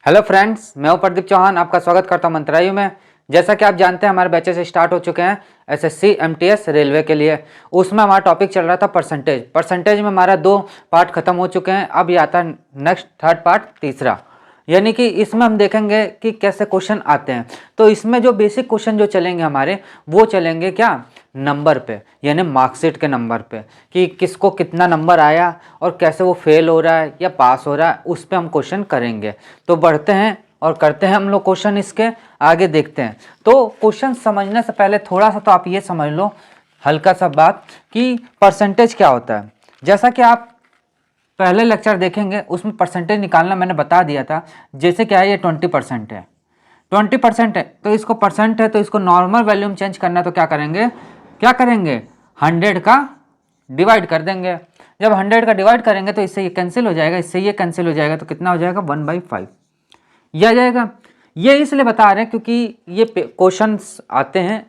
Hello friends, मैं हूं प्रदीप चौहान। आपका स्वागत करता हूं मंत्रालय में। जैसा कि आप जानते हैं, हमारे बैचेस स्टार्ट हो चुके हैं एसएससी एमटीएस रेलवे के लिए। उसमें हमारा टॉपिक चल रहा था परसेंटेज में हमारा 2 पार्ट खत्म हो चुके हैं। अब ये आता है नेक्स्ट थर्ड पार्ट, तीसरा। यानी कि इसमें हम देखेंगे कि कैसे क्वेश्चन आते हैं। तो इसमें जो बेसिक क्वेश्चन जो चलेंगे हमारे, वो चलेंगे क्या, नंबर पे, यानी मार्कशीट के नंबर पे, कि किसको कितना नंबर आया और कैसे वो फेल हो रहा है या पास हो रहा है, उस पर हम क्वेश्चन करेंगे। तो बढ़ते हैं और करते हैं हम लोग क्वेश्चन, इसके आगे देखते हैं। तो क्वेश्चन समझने से पहले थोड़ा सा तो आप ये समझ लो, हल्का सा बात, कि परसेंटेज क्या होता है। जैसा कि आप पहले लेक्चर देखेंगे, उसमें परसेंटेज निकालना मैंने बता दिया था। जैसे क्या है, ये 20% है, 20% है, तो इसको परसेंट है, तो इसको नॉर्मल वैल्यू में चेंज करना है। तो क्या करेंगे 100 का डिवाइड कर देंगे। जब 100 का डिवाइड करेंगे तो इससे ये कैंसिल हो जाएगा, इससे ये कैंसिल हो जाएगा, तो कितना हो जाएगा 1/5 ये आ जाएगा। ये इसलिए बता रहे हैं क्योंकि ये क्वेश्चंस आते हैं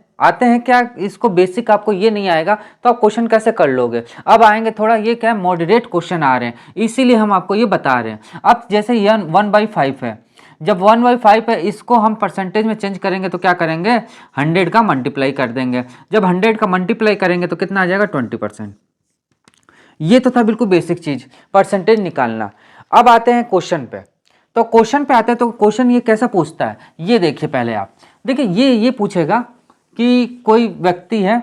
क्या, इसको बेसिक आपको ये नहीं आएगा तो आप क्वेश्चन कैसे कर लोगे। अब आएंगे थोड़ा, ये क्या है, मॉडरेट क्वेश्चन आ रहे हैं, इसीलिए हम आपको ये बता रहे हैं। अब जैसे ये 1/5 है, जब 1/5 है, इसको हम परसेंटेज में चेंज करेंगे तो क्या करेंगे, 100 का मल्टीप्लाई कर देंगे। जब 100 का मल्टीप्लाई करेंगे तो कितना आ जाएगा 20%। ये तो था बिल्कुल बेसिक चीज, परसेंटेज निकालना। अब आते हैं क्वेश्चन पे। तो क्वेश्चन पे आते हैं, तो क्वेश्चन ये कैसा पूछता है, ये देखिए। पहले आप देखिए, ये पूछेगा कि कोई व्यक्ति है,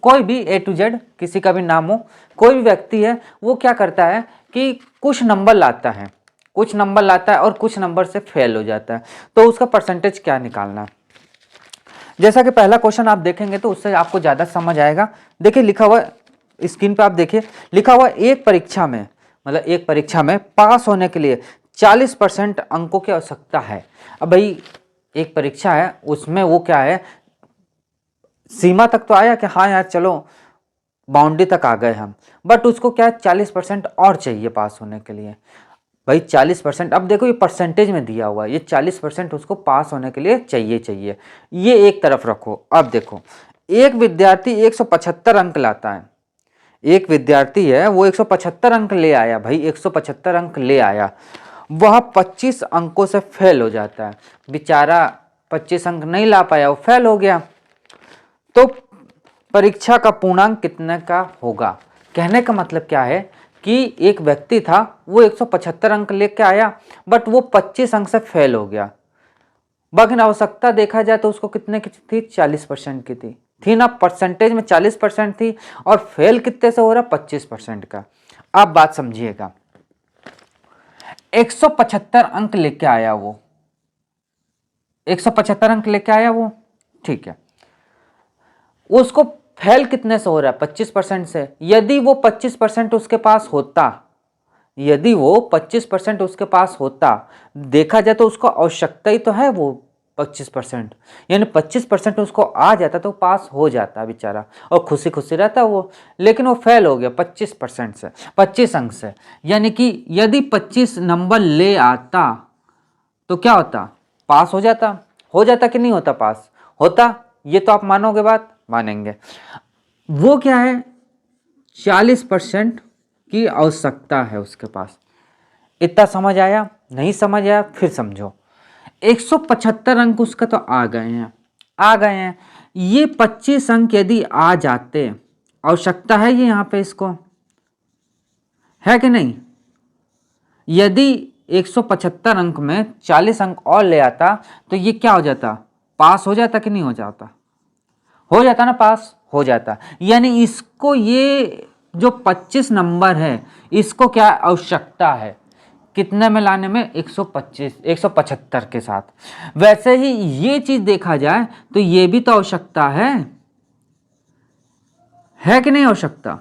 कोई भी A to Z, किसी का भी नाम हो, कोई भी व्यक्ति है, वो क्या करता है कि कुछ नंबर लाता है, कुछ नंबर लाता है और कुछ नंबर से फेल हो जाता है। तो उसका परसेंटेज क्या निकालना है। जैसा कि पहला क्वेश्चन आप देखेंगे तो उससे आपको ज़्यादा समझ आएगा। देखिए लिखा हुआ स्क्रीन पे, आप देखिए लिखा हुआ, एक परीक्षा में, मतलब एक परीक्षा में पास होने के लिए 40% अंकों की आवश्यकता है। अब भाई एक परीक्षा है, उसमें वो क्या है, सीमा तक तो आया कि हाँ यार चलो बाउंड्री तक आ गए हम, बट उसको क्या है 40% और चाहिए पास होने के लिए। भाई 40%, अब देखो ये परसेंटेज में दिया हुआ है, ये 40% उसको पास होने के लिए चाहिए। ये एक तरफ रखो। अब देखो, एक विद्यार्थी 175 अंक लाता है, एक विद्यार्थी है वो 175 अंक ले आया, भाई 175 अंक ले आया, वह 25 अंकों से फेल हो जाता है। बेचारा 25 अंक नहीं ला पाया, वो फेल हो गया। तो परीक्षा का पूर्णांक कितने का होगा। कहने का मतलब क्या है कि एक व्यक्ति था, वो 175 अंक लेके आया, बट वो 25 अंक से फेल हो गया। बाकी आवश्यकता देखा जाए तो उसको कितने की थी, 40% की थी ना, परसेंटेज में 40% थी, और फेल कितने से हो रहा, 25% का। आप बात समझिएगा, 175 अंक लेके आया वो, 175 अंक लेके आया वो, ठीक है। उसको फेल कितने से हो रहा है, 25% से। यदि वो 25% उसके पास होता, यदि वो 25% उसके पास होता, देखा जाए तो उसको आवश्यकता ही तो है वो 25%, यानी 25% उसको आ जाता तो पास हो जाता बेचारा, और खुशी खुशी रहता वो। लेकिन वो फेल हो गया 25% से, 25 अंक से। यानी कि यदि 25 नंबर ले आता तो क्या होता, पास हो जाता कि नहीं होता, पास होता। ये तो आप मानोगे, बात मानेंगे। वो क्या है, 40% की आवश्यकता है उसके पास। इतना समझ आया, नहीं समझ आया फिर समझो। 175 अंक उसका तो आ गए हैं। ये 25 अंक यदि आ जाते, आवश्यकता है ये यहाँ पे, इसको है कि नहीं। यदि 175 अंक में 40 अंक और ले आता तो ये क्या हो जाता, पास हो जाता कि नहीं हो जाता, हो जाता ना, पास हो जाता। यानी इसको, ये जो 25 नंबर है, इसको क्या आवश्यकता है, कितने में लाने में, 175 के साथ। वैसे ही ये चीज देखा जाए तो ये भी तो आवश्यकता है कि नहीं आवश्यकता।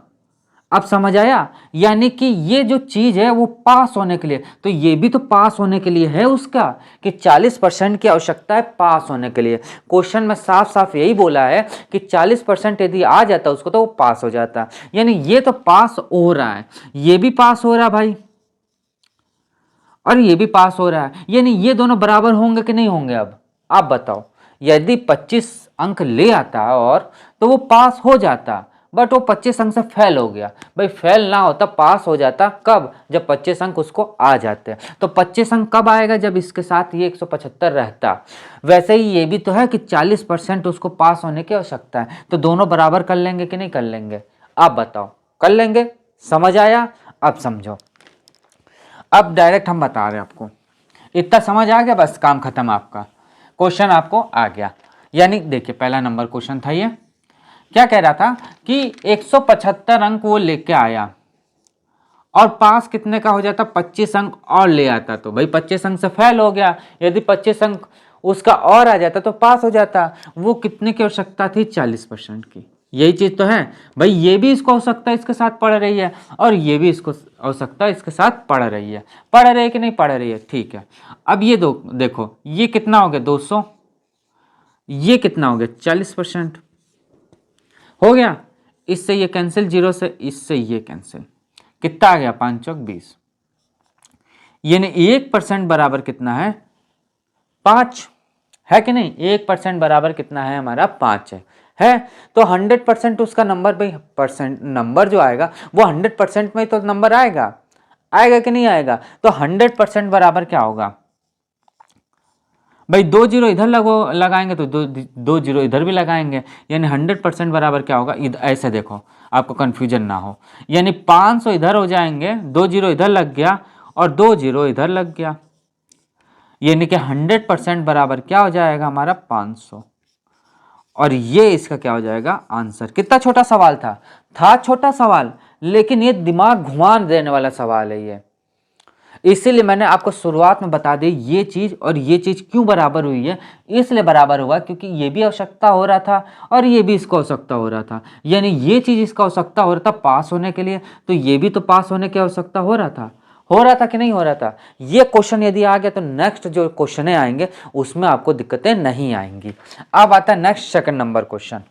अब समझ आया। यानी कि ये जो चीज है वो पास होने के लिए, तो ये भी तो पास होने के लिए है उसका, कि 40% की आवश्यकता है पास होने के लिए। क्वेश्चन में साफ साफ यही बोला है कि 40% यदि आ जाता उसको तो वो पास हो जाता। यानी ये तो पास हो रहा है, ये भी पास हो रहा है भाई, और ये भी पास हो रहा है। यानी ये दोनों बराबर होंगे कि नहीं होंगे। अब आप बताओ, यदि 25 अंक ले आता और तो वो पास हो जाता, बट वो 25 अंक से फेल हो गया। भाई फेल ना होता, पास हो जाता कब, जब 25 अंक उसको आ जाते हैं। तो 25 अंक कब आएगा, जब इसके साथ ये 175 रहता। वैसे ही ये भी तो है कि 40% उसको पास होने की आवश्यकता है, तो दोनों बराबर कर लेंगे कि नहीं कर लेंगे, आप बताओ। कर लेंगे। समझ आया? अब समझो। अब डायरेक्ट हम बता रहे हैं आपको, इतना समझ आ गया, बस काम खत्म आपका। क्वेश्चन आपको आ गया। यानी देखिए पहला नंबर क्वेश्चन था ये, क्या कह रहा था कि 175 अंक वो लेके आया और पास कितने का हो जाता, 25 अंक और ले आता। तो भाई 25 अंक से फेल हो गया, यदि 25 अंक उसका और आ जाता तो पास हो जाता। वो कितने की आवश्यकता थी, 40% की। यही चीज तो है भाई, ये भी इसको आवश्यकता इसके साथ पढ़ रही है और ये भी इसको आवश्यकता इसके साथ पढ़ रही है। पढ़ रही है कि नहीं पढ़ रही है, ठीक है। अब ये देखो ये कितना हो गया 200, ये कितना हो गया 40% हो गया। इससे ये कैंसिल, 0 से इससे ये कैंसिल, कितना आ गया 5 चौक 20। यानी 1% बराबर कितना है, 5 है कि नहीं। 1% बराबर कितना है हमारा, 5 है। तो 100% उसका नंबर, भाई परसेंट नंबर जो आएगा वो 100% में तो नंबर आएगा, आएगा कि नहीं आएगा। तो 100% बराबर क्या होगा भाई, 2 जीरो इधर लगाएंगे तो दो जीरो इधर भी लगाएंगे, यानी 100% बराबर क्या होगा, ऐसे देखो आपको कंफ्यूजन ना हो। यानी 500 इधर हो जाएंगे, 2 जीरो इधर लग गया और 2 जीरो इधर लग गया, यानी कि 100% बराबर क्या हो जाएगा हमारा 500। और ये इसका क्या हो जाएगा आंसर। कितना छोटा सवाल था छोटा सवाल, लेकिन ये दिमाग घुमा देने वाला सवाल है ये। इसीलिए मैंने आपको शुरुआत में बता दी ये चीज, और ये चीज क्यों बराबर हुई है, इसलिए बराबर हुआ क्योंकि ये भी आवश्यकता हो रहा था और ये भी इसको आवश्यकता हो रहा था। यानी ये चीज इसका आवश्यकता हो रहा था पास होने के लिए, तो ये भी तो पास होने की आवश्यकता हो रहा था कि नहीं हो रहा था। ये क्वेश्चन यदि आ गया तो नेक्स्ट जो क्वेश्चन आएंगे उसमें आपको दिक्कतें नहीं आएंगी। अब आता है next second number question.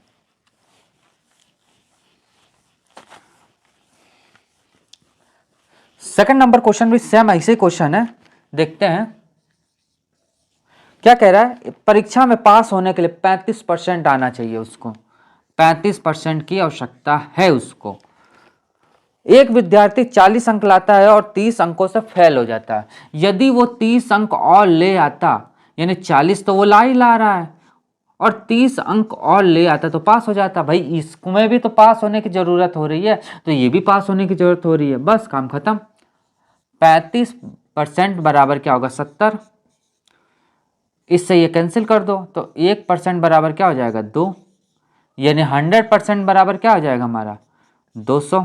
Second number question भी सेम ऐसे क्वेश्चन है, देखते हैं क्या कह रहा है। परीक्षा में पास होने के लिए 35% आना चाहिए उसको, 35% की आवश्यकता है उसको। एक विद्यार्थी 40 अंक लाता है और 30 अंकों से फेल हो जाता है। यदि वो 30 अंक और ले आता, यानी 40 तो वो ला ही ला रहा है और 30 अंक और ले आता तो पास हो जाता। भाई इसमें भी तो पास होने की जरूरत हो रही है, तो ये भी पास होने की जरूरत हो रही है, बस काम खत्म। 35% बराबर क्या होगा 70, इससे ये कैंसिल कर दो तो 1% बराबर क्या हो जाएगा 2, यानी 100% बराबर क्या हो जाएगा हमारा 200।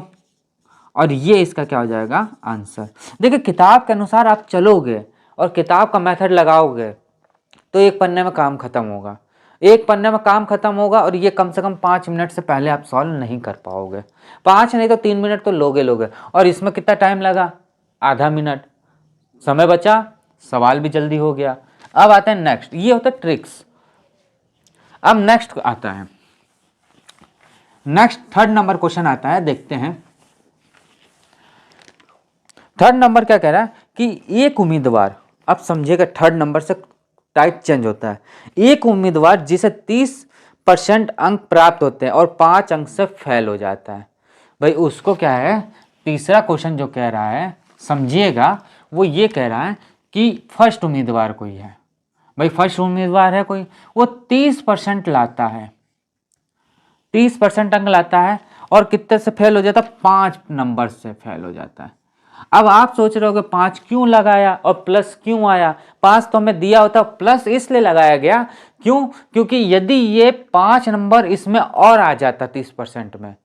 और ये इसका क्या हो जाएगा आंसर। देखिए किताब के अनुसार आप चलोगे और किताब का मेथड लगाओगे तो एक पन्ने में काम खत्म होगा, एक पन्ने में काम खत्म होगा। और ये कम से कम 5 मिनट से पहले आप सॉल्व नहीं कर पाओगे, 5 नहीं तो 3 मिनट तो लोगे। और इसमें कितना टाइम लगा, आधा मिनट, समय बचा, सवाल भी जल्दी हो गया। अब आते हैं नेक्स्ट, ये होता है ट्रिक्स। अब नेक्स्ट आता है, नेक्स्ट थर्ड नंबर क्वेश्चन आता है, देखते हैं। थर्ड नंबर क्या कह रहा है कि एक उम्मीदवार, अब समझिएगा थर्ड नंबर से टाइप चेंज होता है। एक उम्मीदवार जिसे 30% अंक प्राप्त होते हैं और 5 अंक से फेल हो जाता है। भाई उसको क्या है, तीसरा क्वेश्चन जो कह रहा है समझिएगा, वो ये कह रहा है कि फर्स्ट उम्मीदवार कोई है। भाई फर्स्ट उम्मीदवार है कोई, वो 30% लाता है, 30% अंक लाता है और कितने से फेल हो जाता है, 5 नंबर से फेल हो जाता है। अब आप सोच रहे हो कि 5 क्यों लगाया और प्लस क्यों आया। 5 तो हमें दिया होता, प्लस इसलिए लगाया गया क्यों, क्योंकि यदि ये 5 नंबर इसमें और आ जाता 30% में,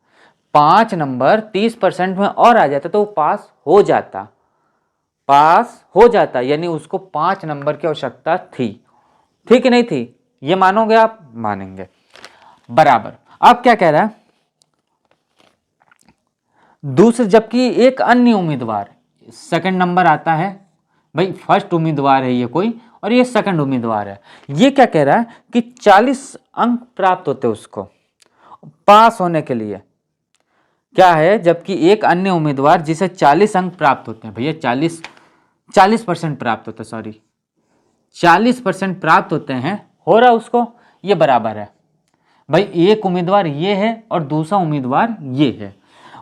5 नंबर 30% में और आ जाता तो वो पास हो जाता, पास हो जाता। यानी उसको 5 नंबर की आवश्यकता थी, ठीक है नहीं थी, ये मानोगे आप, मानेंगे बराबर। अब क्या कह रहा है दूसरे, जबकि एक अन्य उम्मीदवार, सेकंड नंबर आता है, भाई फर्स्ट उम्मीदवार है ये कोई और ये सेकंड उम्मीदवार है। ये क्या कह रहा है कि 40 अंक प्राप्त होते उसको पास होने के लिए, क्या है, जबकि एक अन्य उम्मीदवार जिसे 40 अंक प्राप्त होते हैं, भैया 40% प्राप्त होते, सॉरी 40% प्राप्त होते हैं, हो रहा उसको, ये बराबर है भाई एक उम्मीदवार ये है और दूसरा उम्मीदवार ये है।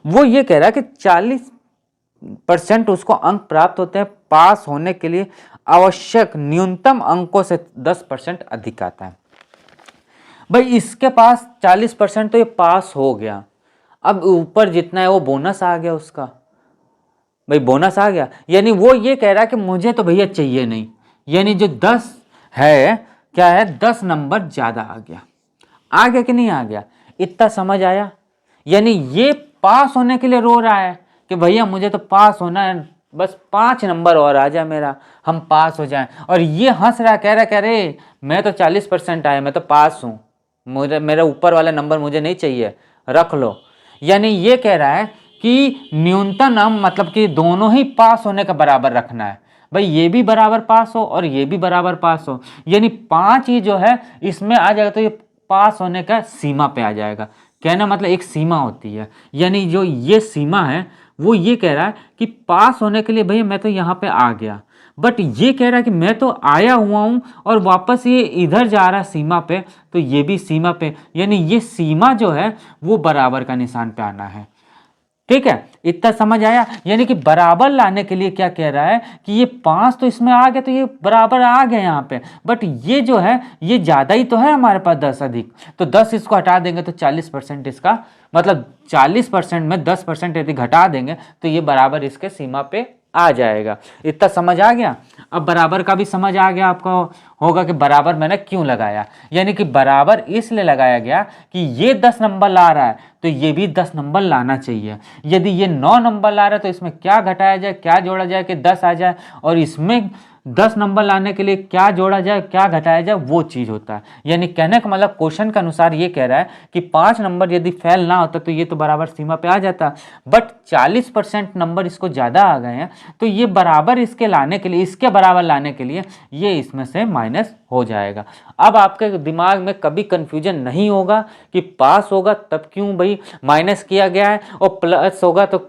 वो ये कह रहा है कि 40% उसको अंक प्राप्त होते हैं, पास होने के लिए आवश्यक न्यूनतम अंकों से 10% अधिक आता है। भाई इसके पास 40% तो ये पास हो गया, अब ऊपर जितना है वो बोनस आ गया उसका। भाई बोनस आ गया, यानी वो ये कह रहा है कि मुझे तो भैया चाहिए नहीं, यानी जो 10 है क्या है, 10 नंबर ज्यादा आ गया कि नहीं आ गया, इतना समझ आया। यानी ये पास होने के लिए रो रहा है कि भैया मुझे तो पास होना है, बस 5 नंबर और आ जाए मेरा, हम पास हो जाएं। और ये हंस रहा है, कह रहे मैं तो 40% आया, मैं तो पास हूं, मुझे मेरा ऊपर वाला नंबर मुझे नहीं चाहिए, रख लो। यानी ये कह रहा है कि न्यूनतम मतलब कि दोनों ही पास होने का बराबर रखना है। भाई ये भी बराबर पास हो और ये भी बराबर पास हो, यानी 5 ही जो है इसमें आ जाएगा, तो ये पास होने का सीमा पे आ जाएगा। कहना मतलब एक सीमा होती है, यानी जो ये सीमा है वो ये कह रहा है कि पास होने के लिए भैया मैं तो यहाँ पे आ गया, बट ये कह रहा है कि मैं तो आया हुआ हूँ और वापस ये इधर जा रहा है सीमा पे, तो ये भी सीमा पे, यानी ये सीमा जो है वो बराबर का निशान पे आना है। ठीक है, इतना समझ आया। यानी कि बराबर लाने के लिए क्या कह रहा है कि ये 5 तो इसमें आ गया, तो ये बराबर आ गया यहाँ पे, बट ये जो है ये ज्यादा ही तो है हमारे पास 10 अधिक, तो 10 इसको हटा देंगे तो 40% इसका, मतलब 40% में 10% यदि घटा देंगे तो ये बराबर इसके सीमा पे आ जाएगा। इतना समझ आ गया। अब बराबर का भी समझ आ गया आपको होगा कि बराबर मैंने क्यों लगाया, यानी कि बराबर इसलिए लगाया गया कि ये 10 नंबर ला रहा है तो ये भी 10 नंबर लाना चाहिए। यदि ये 9 नंबर ला रहा है तो इसमें क्या घटाया जाए, क्या जोड़ा जाए कि 10 आ जाए, और इसमें 10 नंबर लाने के लिए क्या जोड़ा जाए, क्या घटाया जाए, वो चीज होता है। यानी कहने का मतलब क्वेश्चन के अनुसार ये कह रहा है कि 5 नंबर यदि फेल ना होता तो ये तो बराबर सीमा पे आ जाता, बट 40% नंबर इसको ज्यादा आ गए हैं, तो ये बराबर इसके लाने के लिए, इसके बराबर लाने के लिए ये इसमें से माइनस हो जाएगा। अब आपके दिमाग में कभी कंफ्यूजन नहीं होगा कि पास होगा तब क्यों भाई माइनस किया गया है, और प्लस होगा तो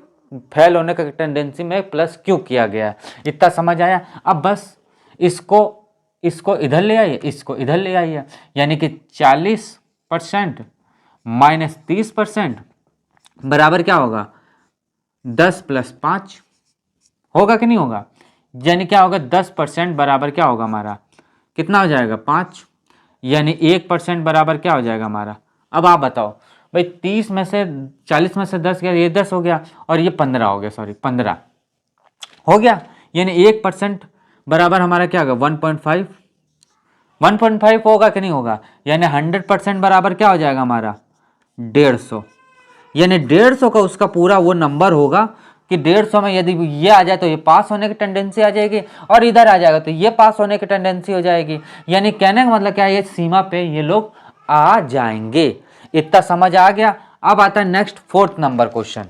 फेल होने का टेंडेंसी में प्लस क्यों किया गया है। इतना समझ आया। अब बस इसको इधर ले आइए, इसको इधर ले आइए, यानी कि 40% माइनस 30% बराबर क्या होगा, 10 + 5 होगा कि नहीं होगा। यानी क्या होगा, 10% बराबर क्या होगा हमारा, कितना हो जाएगा 5, यानी 1% बराबर क्या हो जाएगा हमारा। अब आप बताओ भाई, 30 में से 40 में से 10 गया, ये 10 हो गया और ये 15 हो गया, सॉरी 15 हो गया, यानी 1% बराबर हमारा क्या होगा 1.5, 1.5 होगा कि नहीं होगा, यानी 100% बराबर क्या हो जाएगा हमारा 150, यानी 150 का उसका पूरा वो नंबर होगा कि 150 में यदि ये आ जाए तो ये पास होने की टेंडेंसी आ जाएगी, और इधर आ जाएगा तो ये पास होने की टेंडेंसी हो जाएगी। यानी कहने का मतलब क्या है, ये सीमा पे ये लोग आ जाएंगे। इतना समझ आ गया। अब आता है नेक्स्ट 4th नंबर क्वेश्चन।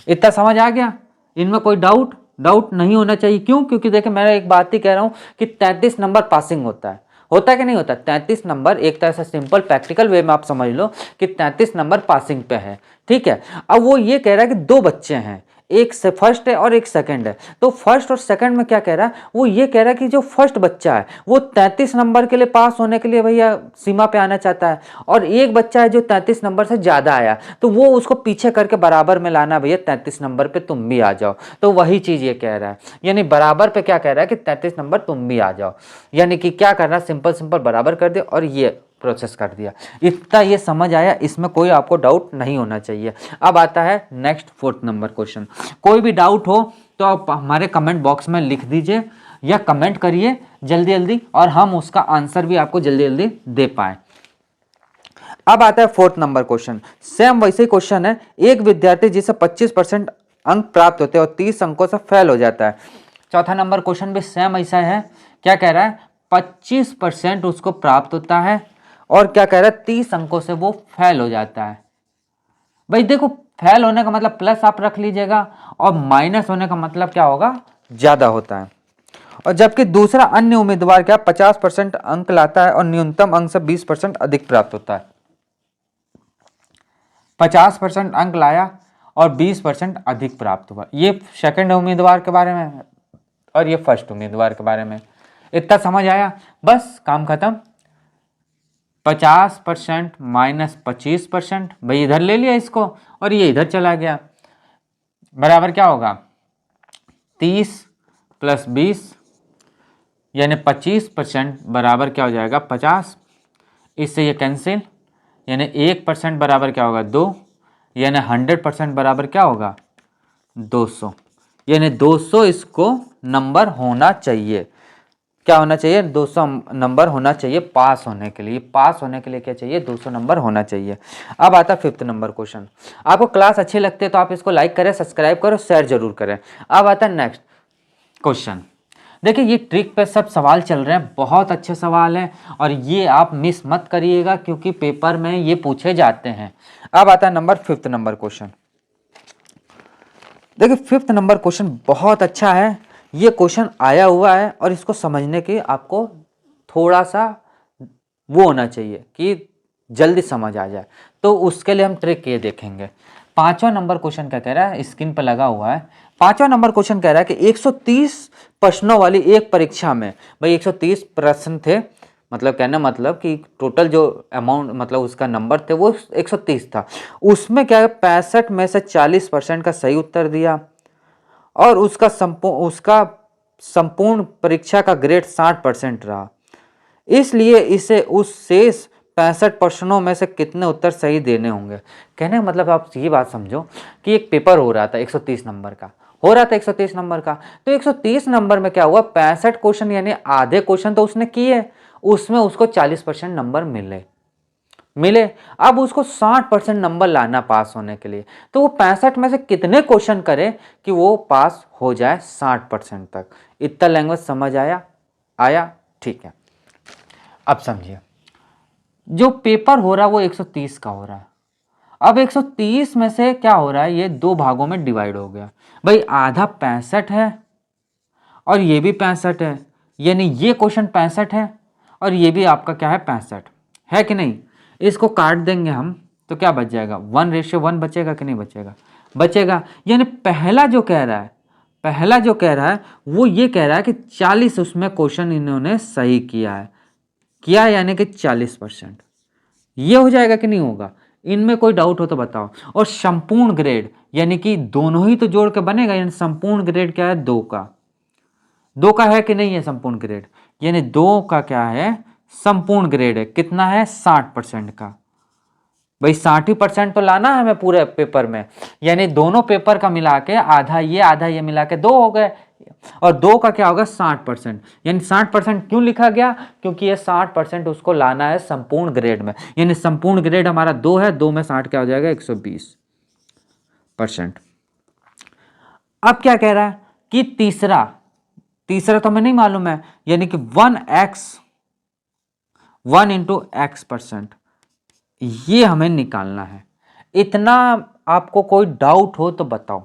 इतना समझ आ गया, इनमें कोई डाउट नहीं होना चाहिए। क्यों, क्योंकि देखिए मैं एक बात ही कह रहा हूं कि 33 नंबर पासिंग होता है कि नहीं होता। 33 नंबर एक तरह से सिंपल प्रैक्टिकल वे में आप समझ लो कि 33 नंबर पासिंग पे है। ठीक है, अब वो ये कह रहा है कि 2 बच्चे हैं, एक से फर्स्ट है और एक सेकंड है, तो फर्स्ट और सेकंड में क्या कह रहा है, वो ये कह रहा है कि जो फर्स्ट बच्चा है वो 33 नंबर के लिए पास होने के लिए भैया सीमा पे आना चाहता है, और एक बच्चा है जो 33 नंबर से ज्यादा आया, तो वो उसको पीछे करके बराबर में लाना, भैया 33 नंबर पे तुम भी आ जाओ। तो वही चीज ये कह रहा है, यानी बराबर पे क्या कह रहा है कि 33 नंबर तुम भी आ जाओ, यानी कि क्या करना, सिंपल बराबर कर दे और ये प्रोसेस कर दिया। इतना ये समझ आया, इसमें कोई आपको डाउट नहीं होना चाहिए। अब आता है नेक्स्ट 4th नंबर क्वेश्चन। कोई भी डाउट हो तो आप हमारे कमेंट बॉक्स में लिख दीजिए या कमेंट करिए जल्दी और हम उसका आंसर भी आपको जल्दी दे पाए। अब आता है 4th नंबर क्वेश्चन। सेम वैसे ही क्वेश्चन है, एक विद्यार्थी जिसे 25% अंक प्राप्त होते हैं और 30 अंकों से फेल हो जाता है। चौथा नंबर क्वेश्चन भी सेम ऐसा है, क्या कह रहा है 25% उसको प्राप्त होता है और क्या कह रहा है 30 अंकों से वो फेल हो जाता है। भाई देखो, फेल होने का मतलब प्लस आप रख लीजिएगा और माइनस होने का मतलब क्या होगा, ज्यादा होता है। और जबकि दूसरा अन्य उम्मीदवार क्या 50% अंक लाता है और न्यूनतम अंक से 20% अधिक प्राप्त होता है। 50% अंक लाया और 20% अधिक प्राप्त हुआ, ये सेकंड उम्मीदवार के बारे में और ये फर्स्ट उम्मीदवार के बारे में। इतना समझ आया, बस काम खत्म। 50% माइनस 25%, भाई इधर ले लिया इसको और ये इधर चला गया, बराबर क्या होगा 30 प्लस 20 यानी 25% बराबर क्या हो जाएगा 50। इससे ये कैंसिल, यानी 1% बराबर क्या होगा 2, यानी 100% बराबर क्या होगा 200, यानी 200 इसको नंबर होना चाहिए। क्या होना चाहिए 200 नंबर होना चाहिए पास होने के लिए। पास होने के लिए क्या चाहिए 200 नंबर होना चाहिए। अब आता 5th नंबर क्वेश्चन। आपको क्लास अच्छी लगती है तो आप इसको लाइक करें, सब्सक्राइब करो, शेयर जरूर करें। अब आता नेक्स्ट क्वेश्चन। देखिए ये ट्रिक पे सब सवाल चल रहे हैं, बहुत अच्छे सवाल हैं और ये आप मिस मत करिएगा क्योंकि पेपर में ये पूछे जाते हैं। अब आता है नंबर 5th नंबर क्वेश्चन। देखिए 5th नंबर क्वेश्चन बहुत अच्छा है। ये क्वेश्चन आया हुआ है और इसको समझने की आपको थोड़ा सा वो होना चाहिए कि जल्दी समझ आ जाए, तो उसके लिए हम ट्रिक ये देखेंगे। 5वां नंबर क्वेश्चन क्या कह रहा है, स्क्रीन पर लगा हुआ है। 5वां नंबर क्वेश्चन कह रहा है कि 130 प्रश्नों वाली एक परीक्षा में, भाई 130 प्रश्न थे, मतलब कहना मतलब कि टोटल जो अमाउंट मतलब उसका नंबर थे वो 130 था। उसमें क्या है 65 में से 40% का सही उत्तर दिया और उसका संपूर्ण परीक्षा का ग्रेड 60% रहा। इसलिए इसे उस शेष 65 प्रश्नों में से कितने उत्तर सही देने होंगे। कहने का मतलब आप ये बात समझो कि एक पेपर हो रहा था 130 नंबर का, हो रहा था 130 नंबर का, तो 130 नंबर में क्या हुआ 65 क्वेश्चन यानी आधे क्वेश्चन तो उसने किए, उसमें उसको 40% नंबर मिले। अब उसको 60% नंबर लाना पास होने के लिए, तो वो 65 में से कितने क्वेश्चन करे कि वो पास हो जाए 60% तक। इतना लैंग्वेज समझ आया ठीक है। अब समझिए जो पेपर हो रहा है वो 130 का हो रहा है। अब 130 में से क्या हो रहा है, ये दो भागों में डिवाइड हो गया। भाई आधा 65 है और ये भी 65 है, यानी ये क्वेश्चन 65 है और ये भी आपका क्या है 65 है कि नहीं। इसको काट देंगे हम तो क्या बच जाएगा 1:1 बचेगा कि नहीं बचेगा, बचेगा। यानी पहला जो कह रहा है वो ये कह रहा है कि 40 उसमें क्वेश्चन इन्होंने सही किया यानी कि 40%। ये हो जाएगा कि नहीं होगा, इनमें कोई डाउट हो तो बताओ। और संपूर्ण ग्रेड यानी कि दोनों ही तो जोड़ के बनेगा, यानी संपूर्ण ग्रेड क्या है 2 का है कि नहीं है संपूर्ण ग्रेड, यानी 2 का क्या है संपूर्ण ग्रेड है, कितना है 60% का। भाई 60% तो लाना है हमें पूरे पेपर में, यानी दोनों पेपर का मिला के आधा ये मिला के 2 हो गए और 2 का क्या होगा 60%। यानी 60% क्यों लिखा गया, क्योंकि ये 60% उसको लाना है संपूर्ण ग्रेड में, यानी संपूर्ण ग्रेड हमारा 2 है, 2 में 60 क्या हो जाएगा 120%। अब क्या कह रहा है कि तीसरा तो हमें नहीं मालूम है, यानी कि 1 इंटू x%, ये हमें निकालना है। इतना आपको कोई डाउट हो तो बताओ,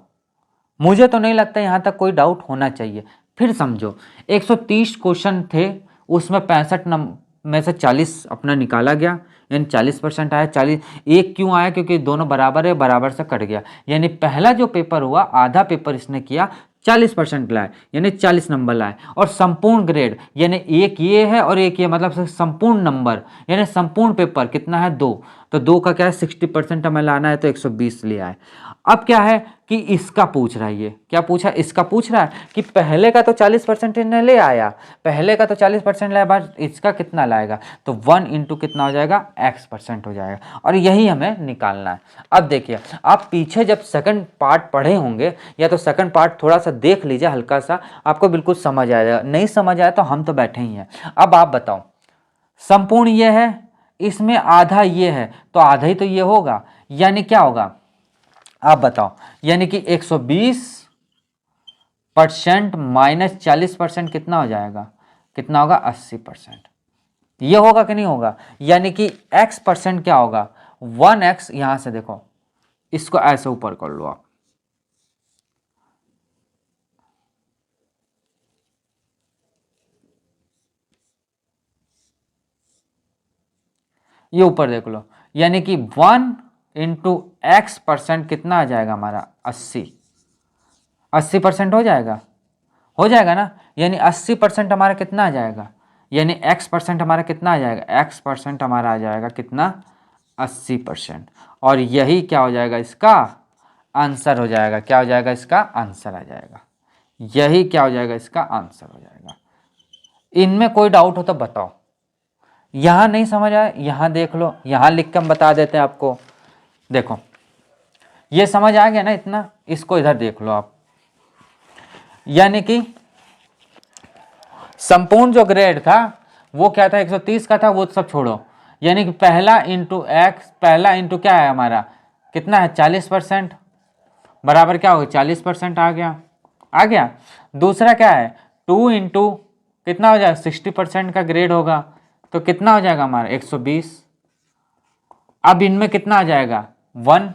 मुझे तो नहीं लगता यहां तक कोई डाउट होना चाहिए। फिर समझो 130 क्वेश्चन थे, उसमें 65 में से 40 अपना निकाला गया, यानी 40% आया। 40 एक क्यों आया, क्योंकि दोनों बराबर है, बराबर से कट गया। यानी पहला जो पेपर हुआ आधा पेपर इसने किया 40% लाए, यानी 40 नंबर लाए। और संपूर्ण ग्रेड यानी एक ये है और एक ये, मतलब संपूर्ण नंबर यानी संपूर्ण पेपर कितना है 2, तो 2 का क्या है 60% हमें लाना है, तो 120 ले आए। अब क्या है कि इसका पूछ रहा है, ये क्या पूछा, इसका पूछ रहा है कि पहले का तो 40% इन्हें ले आया, पहले का तो 40% लाया, बाद इसका कितना लाएगा, तो 1 इंटू कितना हो जाएगा x% हो जाएगा, और यही हमें निकालना है। अब देखिए आप पीछे जब सेकंड पार्ट पढ़े होंगे या तो सेकंड पार्ट थोड़ा सा देख लीजिए, हल्का सा आपको बिल्कुल समझ आ जाएगा। नहीं समझ आया तो हम तो बैठे ही हैं। अब आप बताओ संपूर्ण ये है, इसमें आधा ये है, तो आधा ही तो ये होगा, यानी क्या होगा आप बताओ, यानी कि 120% माइनस 40% कितना हो जाएगा, कितना होगा 80%। ये होगा कि नहीं होगा, यानी कि x% क्या होगा 1x। यहां से देखो इसको ऐसे ऊपर कर लो आप, ये ऊपर देख लो, यानी कि 1 इंटू x% कितना आ जाएगा हमारा 80% हो जाएगा ना, यानी 80% हमारा कितना आ जाएगा, यानी x% हमारा कितना आ जाएगा, x% हमारा आ जाएगा कितना, 80%। और यही क्या हो जाएगा, इसका आंसर हो जाएगा। क्या हो जाएगा, इसका आंसर आ जाएगा। यही क्या हो जाएगा, इसका आंसर हो जाएगा। इनमें कोई डाउट हो तो बताओ। यहां नहीं समझ आया, यहां देख लो, यहां लिख के हम बता देते हैं आपको। देखो ये समझ आ गया ना इतना, इसको इधर देख लो आप। यानी कि संपूर्ण जो ग्रेड था वो क्या था, 130 का था, वो सब छोड़ो। यानी कि पहला इंटू एक्स, पहला इंटू क्या है हमारा, कितना है, 40%, बराबर क्या होगा, 40% आ गया, आ गया। दूसरा क्या है, 2 इंटू कितना हो जाएगा, 60% का ग्रेड होगा, तो कितना हो जाएगा हमारा, 120। अब इनमें कितना आ जाएगा, 1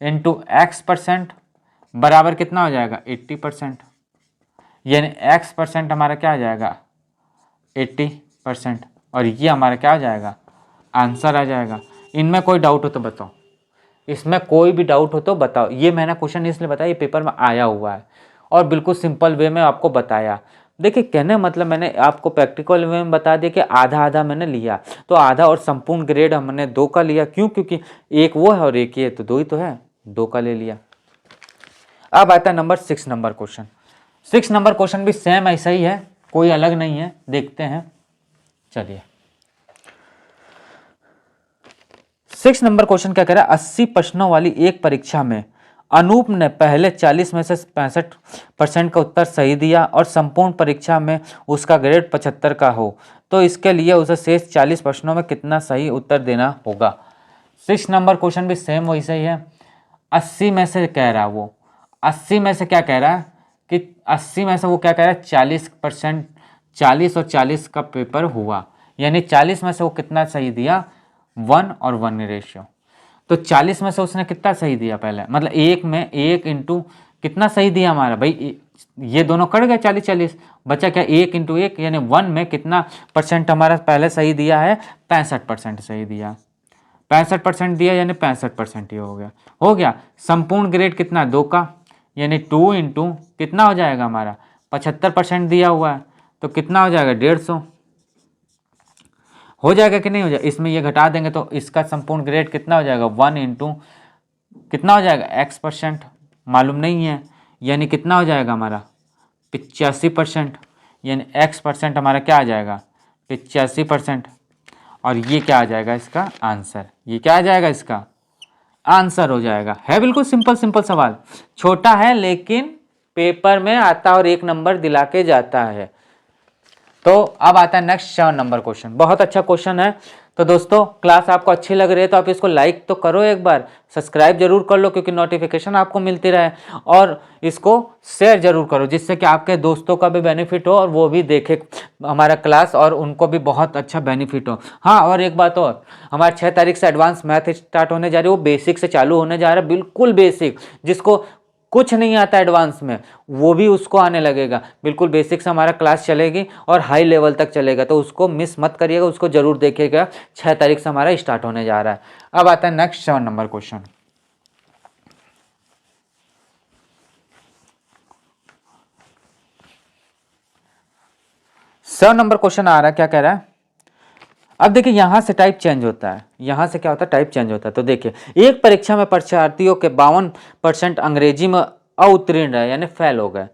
इंटू x% बराबर कितना हो जाएगा, 80%। यानी x% हमारा क्या आ जाएगा, 80%। और ये हमारा क्या आ जाएगा, आंसर आ जाएगा। इनमें कोई डाउट हो तो बताओ, इसमें कोई भी डाउट हो तो बताओ। ये मैंने क्वेश्चन इसलिए बताया, ये पेपर में आया हुआ है और बिल्कुल सिंपल वे में आपको बताया। देखिए कहने मतलब मैंने आपको प्रैक्टिकल वे में बता दिया कि आधा आधा मैंने लिया, तो आधा और संपूर्ण ग्रेड हमने 2 का लिया। क्यों, क्योंकि एक वो है और एक ये, तो 2 ही तो है, 2 का ले लिया। अब आता है number 6 number question. 6 number question भी सेम ऐसा ही है, कोई अलग नहीं है, देखते हैं। चलिए 6 नंबर क्वेश्चन क्या कह रहा है, 80 प्रश्नों वाली एक परीक्षा में अनूप ने पहले 40 में से 65% का उत्तर सही दिया और संपूर्ण परीक्षा में उसका ग्रेड 75 का हो, तो इसके लिए उसे शेष 40 प्रश्नों में कितना सही उत्तर देना होगा। 6 नंबर क्वेश्चन भी सेम वैसे ही है। 80 में से कह रहा है वो, 80 में से क्या कह रहा है कि 80 में से वो क्या कह रहा है, 40%, 40 और 40 का पेपर हुआ, यानी 40 में से वो कितना सही दिया, 1 और 1 रेशियो। तो 40 में से उसने कितना सही दिया पहले, मतलब एक में 1 इंटू कितना सही दिया हमारा भाई, ये दोनों कट गए 40-40, बचा क्या 1 इंटू 1, यानी 1 में कितना परसेंट हमारा पहले सही दिया है, 65% सही दिया, 65% दिया, यानी 65% ही हो गया। संपूर्ण ग्रेड कितना, 2 का, यानी 2 इंटू कितना हो जाएगा हमारा, 75% दिया हुआ है, तो कितना हो जाएगा, 150 हो जाएगा कि नहीं हो जाएगा। इसमें ये घटा देंगे तो इसका संपूर्ण ग्रेड कितना हो जाएगा, 1 इंटू कितना हो जाएगा, x% मालूम नहीं है, यानी कितना हो जाएगा हमारा 85%, यानी x% हमारा क्या आ जाएगा, 85%। और ये क्या आ जाएगा, इसका आंसर, ये क्या आ जाएगा, इसका आंसर हो जाएगा। है बिल्कुल सिंपल सिंपल सवाल, छोटा है लेकिन पेपर में आता और 1 नंबर दिला के जाता है। तो अब आता है नेक्स्ट 7 नंबर क्वेश्चन, बहुत अच्छा क्वेश्चन है। तो दोस्तों क्लास आपको अच्छी लग रही है तो आप इसको लाइक तो करो, एक बार सब्सक्राइब जरूर कर लो क्योंकि नोटिफिकेशन आपको मिलती रहे, और इसको शेयर जरूर करो जिससे कि आपके दोस्तों का भी बेनिफिट हो और वो भी देखे हमारा क्लास और उनको भी बहुत अच्छा बेनिफिट हो। हाँ, और एक बात और, हमारे 6 तारीख से एडवांस मैथ स्टार्ट होने जा रही है, वो बेसिक से चालू होने जा रहा है, बिल्कुल बेसिक, जिसको कुछ नहीं आता एडवांस में वो भी उसको आने लगेगा। बिल्कुल बेसिक से हमारा क्लास चलेगी और हाई लेवल तक चलेगा, तो उसको मिस मत करिएगा, उसको जरूर देखिएगा। 6 तारीख से हमारा स्टार्ट होने जा रहा है। अब आता है next 7 number question. Sir number question आ रहा है, क्या कह रहा है, अब देखिए यहां से टाइप चेंज होता है, यहां से क्या होता है, टाइप चेंज होता है। तो देखिए एक परीक्षा में परीक्षार्थियों के 52% अंग्रेजी में अउत्तीर्ण रहे, यानी फेल हो गए,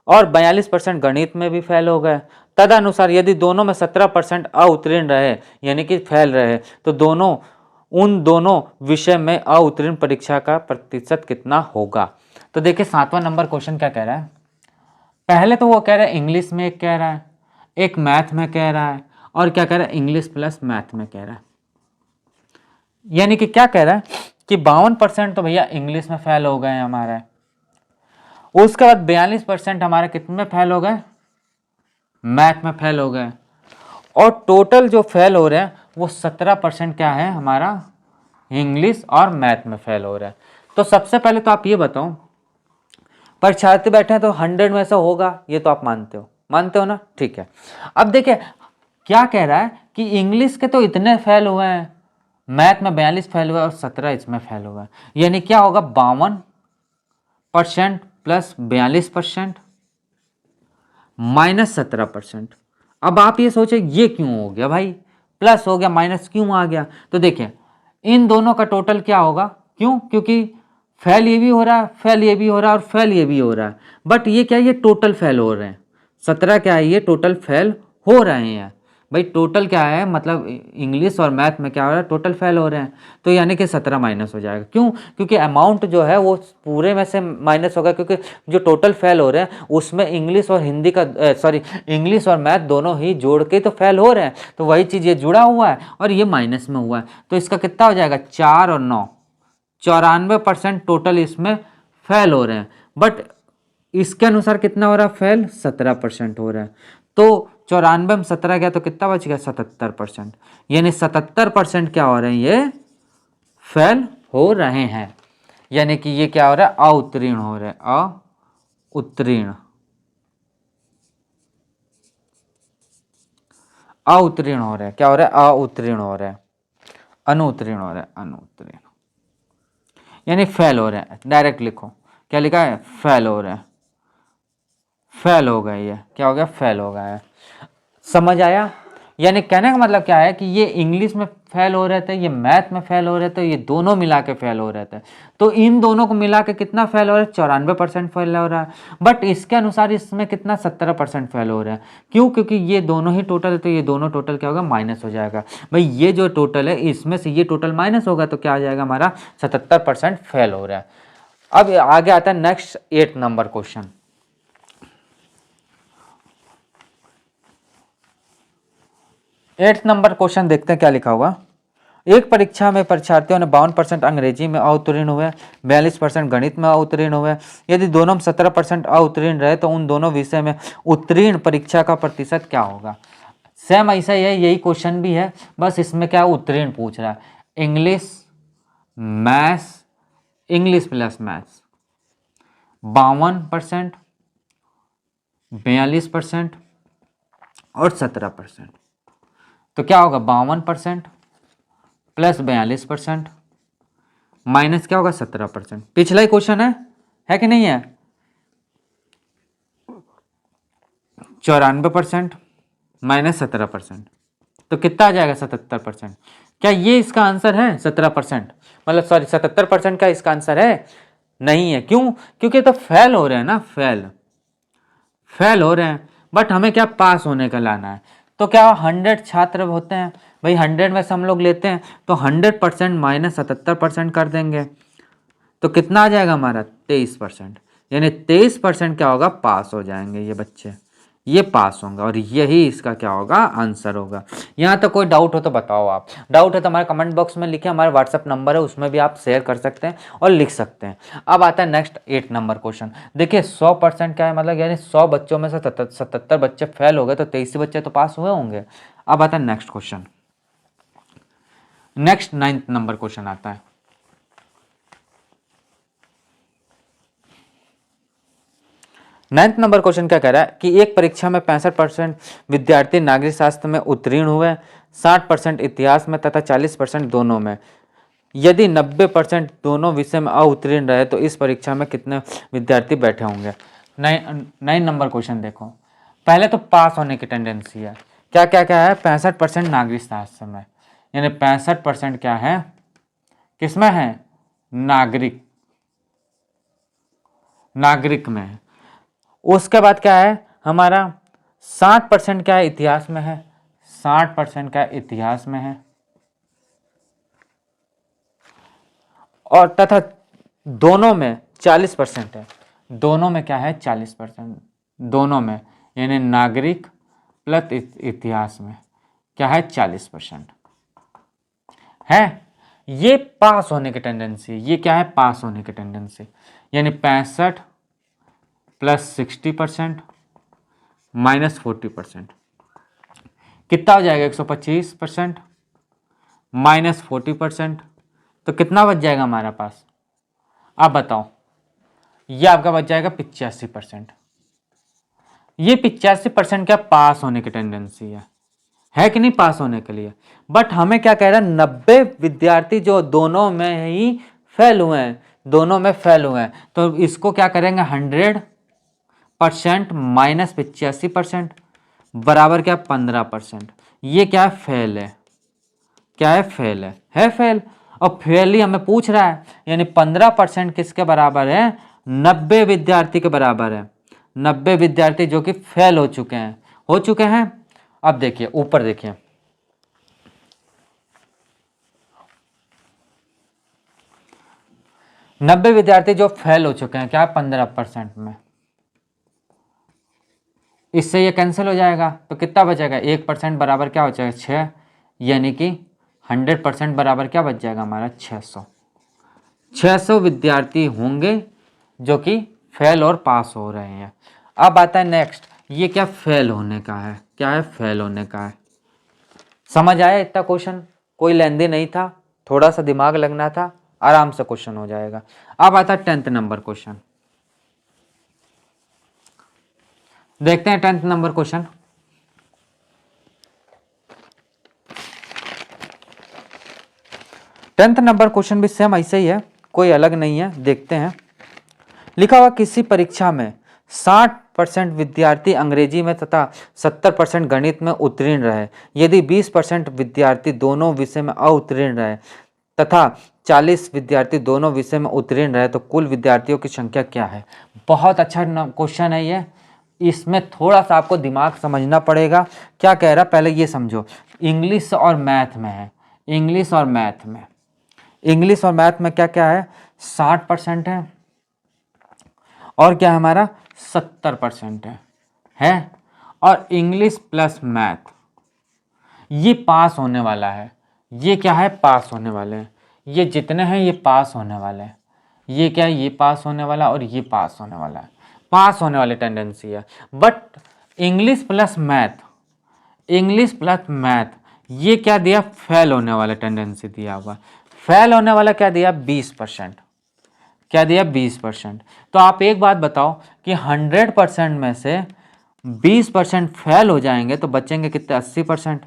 और 42% गणित में भी फेल हो गए। तदनुसार यदि दोनों में 17% अउत्तीर्ण रहे, यानी कि फेल रहे, तो उन दोनों विषय में अउत्तीर्ण परीक्षा का प्रतिशत कितना होगा। तो देखिए 7वां नंबर क्वेश्चन क्या कह रहा है, पहले तो वो कह रहा है इंग्लिश में एक कह रहा है, एक मैथ में कह रहा है, और क्या कह रहा है, इंग्लिश प्लस मैथ में कह रहा है। यानी कि क्या कह रहा है कि 52% तो भैया इंग्लिश में फेल हो गए हमारे, उसके बाद 42% हमारे कितने में फेल हो गए, मैथ में फेल हो गए, और टोटल जो फेल हो रहे हैं वो 17% क्या है हमारा, इंग्लिश और मैथ में फेल हो रहा है। तो सबसे पहले तो आप ये बताओ, परीक्षार्थी बैठे हैं तो 100 में से होगा, ये तो आप मानते हो ना, ठीक है। अब देखिए क्या कह रहा है कि इंग्लिश के तो इतने फेल हुए हैं, मैथ में 42 फेल हुए और 17 इसमें फेल हुए, यानी क्या होगा, 52% प्लस 42% माइनस 17%। अब आप ये सोचे ये क्यों हो गया भाई, प्लस हो गया माइनस क्यों आ गया, तो देखिए इन दोनों का टोटल क्या होगा, क्यों, क्योंकि फेल ये भी हो रहा है, फेल ये भी हो रहा है और फेल ये भी हो रहा है, बट ये क्या है, ये टोटल फेल हो रहे हैं। 17 क्या है, ये टोटल फेल हो रहे हैं भाई। टोटल क्या है, मतलब इंग्लिश और मैथ में क्या हो रहा है, टोटल फेल हो रहे हैं, तो यानी कि 17 माइनस हो जाएगा। क्यों, क्योंकि अमाउंट जो है वो पूरे में से माइनस होगा, क्योंकि जो टोटल फेल हो रहे हैं उसमें इंग्लिश और हिंदी का सॉरी इंग्लिश और मैथ दोनों ही जोड़ के तो फेल हो रहे हैं, तो वही चीज़ ये जुड़ा हुआ है और ये माइनस में हुआ है, तो इसका कितना हो जाएगा, 4 और 9, 94% टोटल इसमें फेल हो रहे हैं। बट इसके अनुसार कितना हो रहा है फेल, 17% हो रहा है, तो 94 में 17 गया तो कितना बच गया, 77%, यानी 77% क्या हो रहे हैं, ये फेल हो रहे हैं, यानी कि ये क्या हो रहा है, अउत्तीर्ण हो रहे हैं, अउत्तीर्ण, अउत्तीर्ण हो रहे हैं, क्या हो रहा है, अउत्तीर्ण हो रहे हैं, अनुत्तीर्ण हो रहे हैं, अनुत्तीर्ण, यानी फेल हो रहे हैं। डायरेक्ट लिखो, क्या लिखा है, फेल हो रहे हैं, फेल हो गए, ये क्या हो गया, फेल हो गया है। समझ आया, यानी कहने का मतलब क्या है कि ये इंग्लिश में फेल हो रहे थे, ये मैथ में फेल हो रहे थे, ये दोनों मिला के फेल हो रहे थे, तो इन दोनों को मिला के कितना फेल हो रहा है, 94% फेल हो रहा है, बट इसके अनुसार इसमें कितना 17% फेल हो रहा है। क्यों, क्योंकि ये दोनों ही टोटल है, तो ये दोनों टोटल क्या होगा, माइनस हो जाएगा भाई। ये जो टोटल है इसमें से ये टोटल माइनस होगा, तो क्या आ जाएगा हमारा, 77% फेल हो रहा है। अब आगे आता है next 8 number question. 8 number question देखते हैं क्या लिखा हुआ। एक परीक्षा में परीक्षार्थियों ने 52% अंग्रेजी में अवतीर्ण हुए, 42% गणित में अवतीर्ण हुए। यदि दोनों में 17% अवतीर्ण रहे तो उन दोनों विषय में उत्तीर्ण परीक्षा का प्रतिशत क्या होगा। सेम ऐसा ही है, यही क्वेश्चन भी है, बस इसमें क्या उत्तीर्ण पूछ रहा है। English maths, English plus maths 52%, 42% और 17%, तो क्या होगा 52% प्लस 42% माइनस क्या होगा 17%। पिछला ही क्वेश्चन है कि नहीं है। 94% माइनस 17%, तो कितना आ जाएगा 77%। क्या ये इसका आंसर है 17%, मतलब सॉरी 77% का इसका आंसर है, नहीं है। क्यों, क्योंकि तो फेल हो रहे हैं ना, फेल हो रहे हैं, बट हमें क्या पास होने का लाना है। तो क्या 100 छात्र होते हैं भाई, 100 में से हम लोग लेते हैं तो 100% माइनस 77% कर देंगे, तो कितना आ जाएगा हमारा 23%, यानी 23% क्या होगा, पास हो जाएंगे ये बच्चे, ये पास होंगे और यही इसका क्या होगा, आंसर होगा। यहाँ तक कोई डाउट हो तो बताओ, आप डाउट है तो हमारे कमेंट बॉक्स में लिखे, हमारा व्हाट्सअप नंबर है उसमें भी आप शेयर कर सकते हैं और लिख सकते हैं। अब आता है नेक्स्ट 8 नंबर क्वेश्चन। देखिए 100% क्या है, मतलब यानी 100 बच्चों में से 77 बच्चे फेल हो गए, तो 23 बच्चे तो पास हुए होंगे। अब आता है next question, next 9th number question आता है। 9th नंबर क्वेश्चन क्या कह रहा है कि एक परीक्षा में 65% विद्यार्थी नागरिक शास्त्र में उत्तीर्ण हुए, 60% इतिहास में तथा 40% दोनों में। यदि 90% दोनों विषय में अउत्तीर्ण रहे तो इस परीक्षा में कितने विद्यार्थी बैठे होंगे। 9 नंबर क्वेश्चन देखो, पहले तो पास होने की टेंडेंसी है, क्या क्या क्या है, 65% नागरिक शास्त्र में, यानी 65% क्या है, किसमें है, नागरिक में है। उसके बाद क्या है हमारा 60% क्या है, इतिहास में है, 60% क्या है, इतिहास में है, और तथा दोनों में 40% है, दोनों में क्या है 40%, दोनों में यानी नागरिक प्लस इतिहास में क्या है 40% है। ये पास होने की टेंडेंसी, ये क्या है, पास होने की टेंडेंसी, यानी 65 प्लस 60% माइनस 40%, कितना हो जाएगा 125% माइनस 40%, तो कितना बच जाएगा हमारा पास, आप बताओ। ये आपका बच जाएगा 85%। ये 85% क्या पास होने की टेंडेंसी है कि नहीं पास होने के लिए। बट हमें क्या कह रहा है, 90 विद्यार्थी जो दोनों में ही फेल हुए हैं, दोनों में फेल हुए हैं, तो इसको क्या करेंगे 100% माइनस 85%, बराबर क्या 15%। ये क्या है? फेल है। क्या है? फेल है फेल। और फेल ही हमें पूछ रहा है, यानी 15% किसके बराबर है? 90 विद्यार्थी के बराबर है। 90 विद्यार्थी जो कि फेल हो चुके हैं। अब देखिए ऊपर देखिए, 90 विद्यार्थी जो फेल हो चुके हैं, क्या 15% में, इससे ये कैंसिल हो जाएगा तो कितना बचेगा? 1% बराबर क्या हो जाएगा? 6, यानी कि 100% बराबर क्या बच जाएगा हमारा? 600 विद्यार्थी होंगे जो कि फेल और पास हो रहे हैं। अब आता है नेक्स्ट, ये क्या फेल होने का है? क्या है? फेल होने का है। समझ आया इतना क्वेश्चन? कोई लेंदी नहीं था, थोड़ा सा दिमाग लगना था, आराम से क्वेश्चन हो जाएगा। अब आता है 10th नंबर क्वेश्चन, देखते हैं 10th number question. Tenth number question भी सेम ऐसे ही है, कोई अलग नहीं है। देखते हैं, लिखा हुआ किसी परीक्षा में 60% विद्यार्थी अंग्रेजी में तथा 70% गणित में उत्तीर्ण रहे। यदि 20% विद्यार्थी दोनों विषय में अउत्तीर्ण रहे तथा 40 विद्यार्थी दोनों विषय में उत्तीर्ण रहे तो कुल विद्यार्थियों की संख्या क्या है? बहुत अच्छा क्वेश्चन है ये। इसमें थोड़ा सा आपको दिमाग समझना पड़ेगा। क्या कह रहा, पहले ये समझो। इंग्लिश और मैथ में है, इंग्लिश और मैथ में क्या क्या है? 60% है और क्या हमारा 70% है। और इंग्लिश प्लस मैथ ये पास होने वाला है। ये क्या है? पास होने वाले हैं। ये जितने हैं ये पास होने वाले हैं। ये क्या है? ये पास होने वाला और ये पास होने वाला है। पास होने वाली टेंडेंसी है। बट इंग्लिश प्लस मैथ ये क्या दिया? फेल होने वाला टेंडेंसी दिया हुआ। फेल होने वाला क्या दिया? 20%। क्या दिया? 20%। तो आप एक बात बताओ कि 100% में से 20% फेल हो जाएंगे तो बचेंगे कितने? 80%।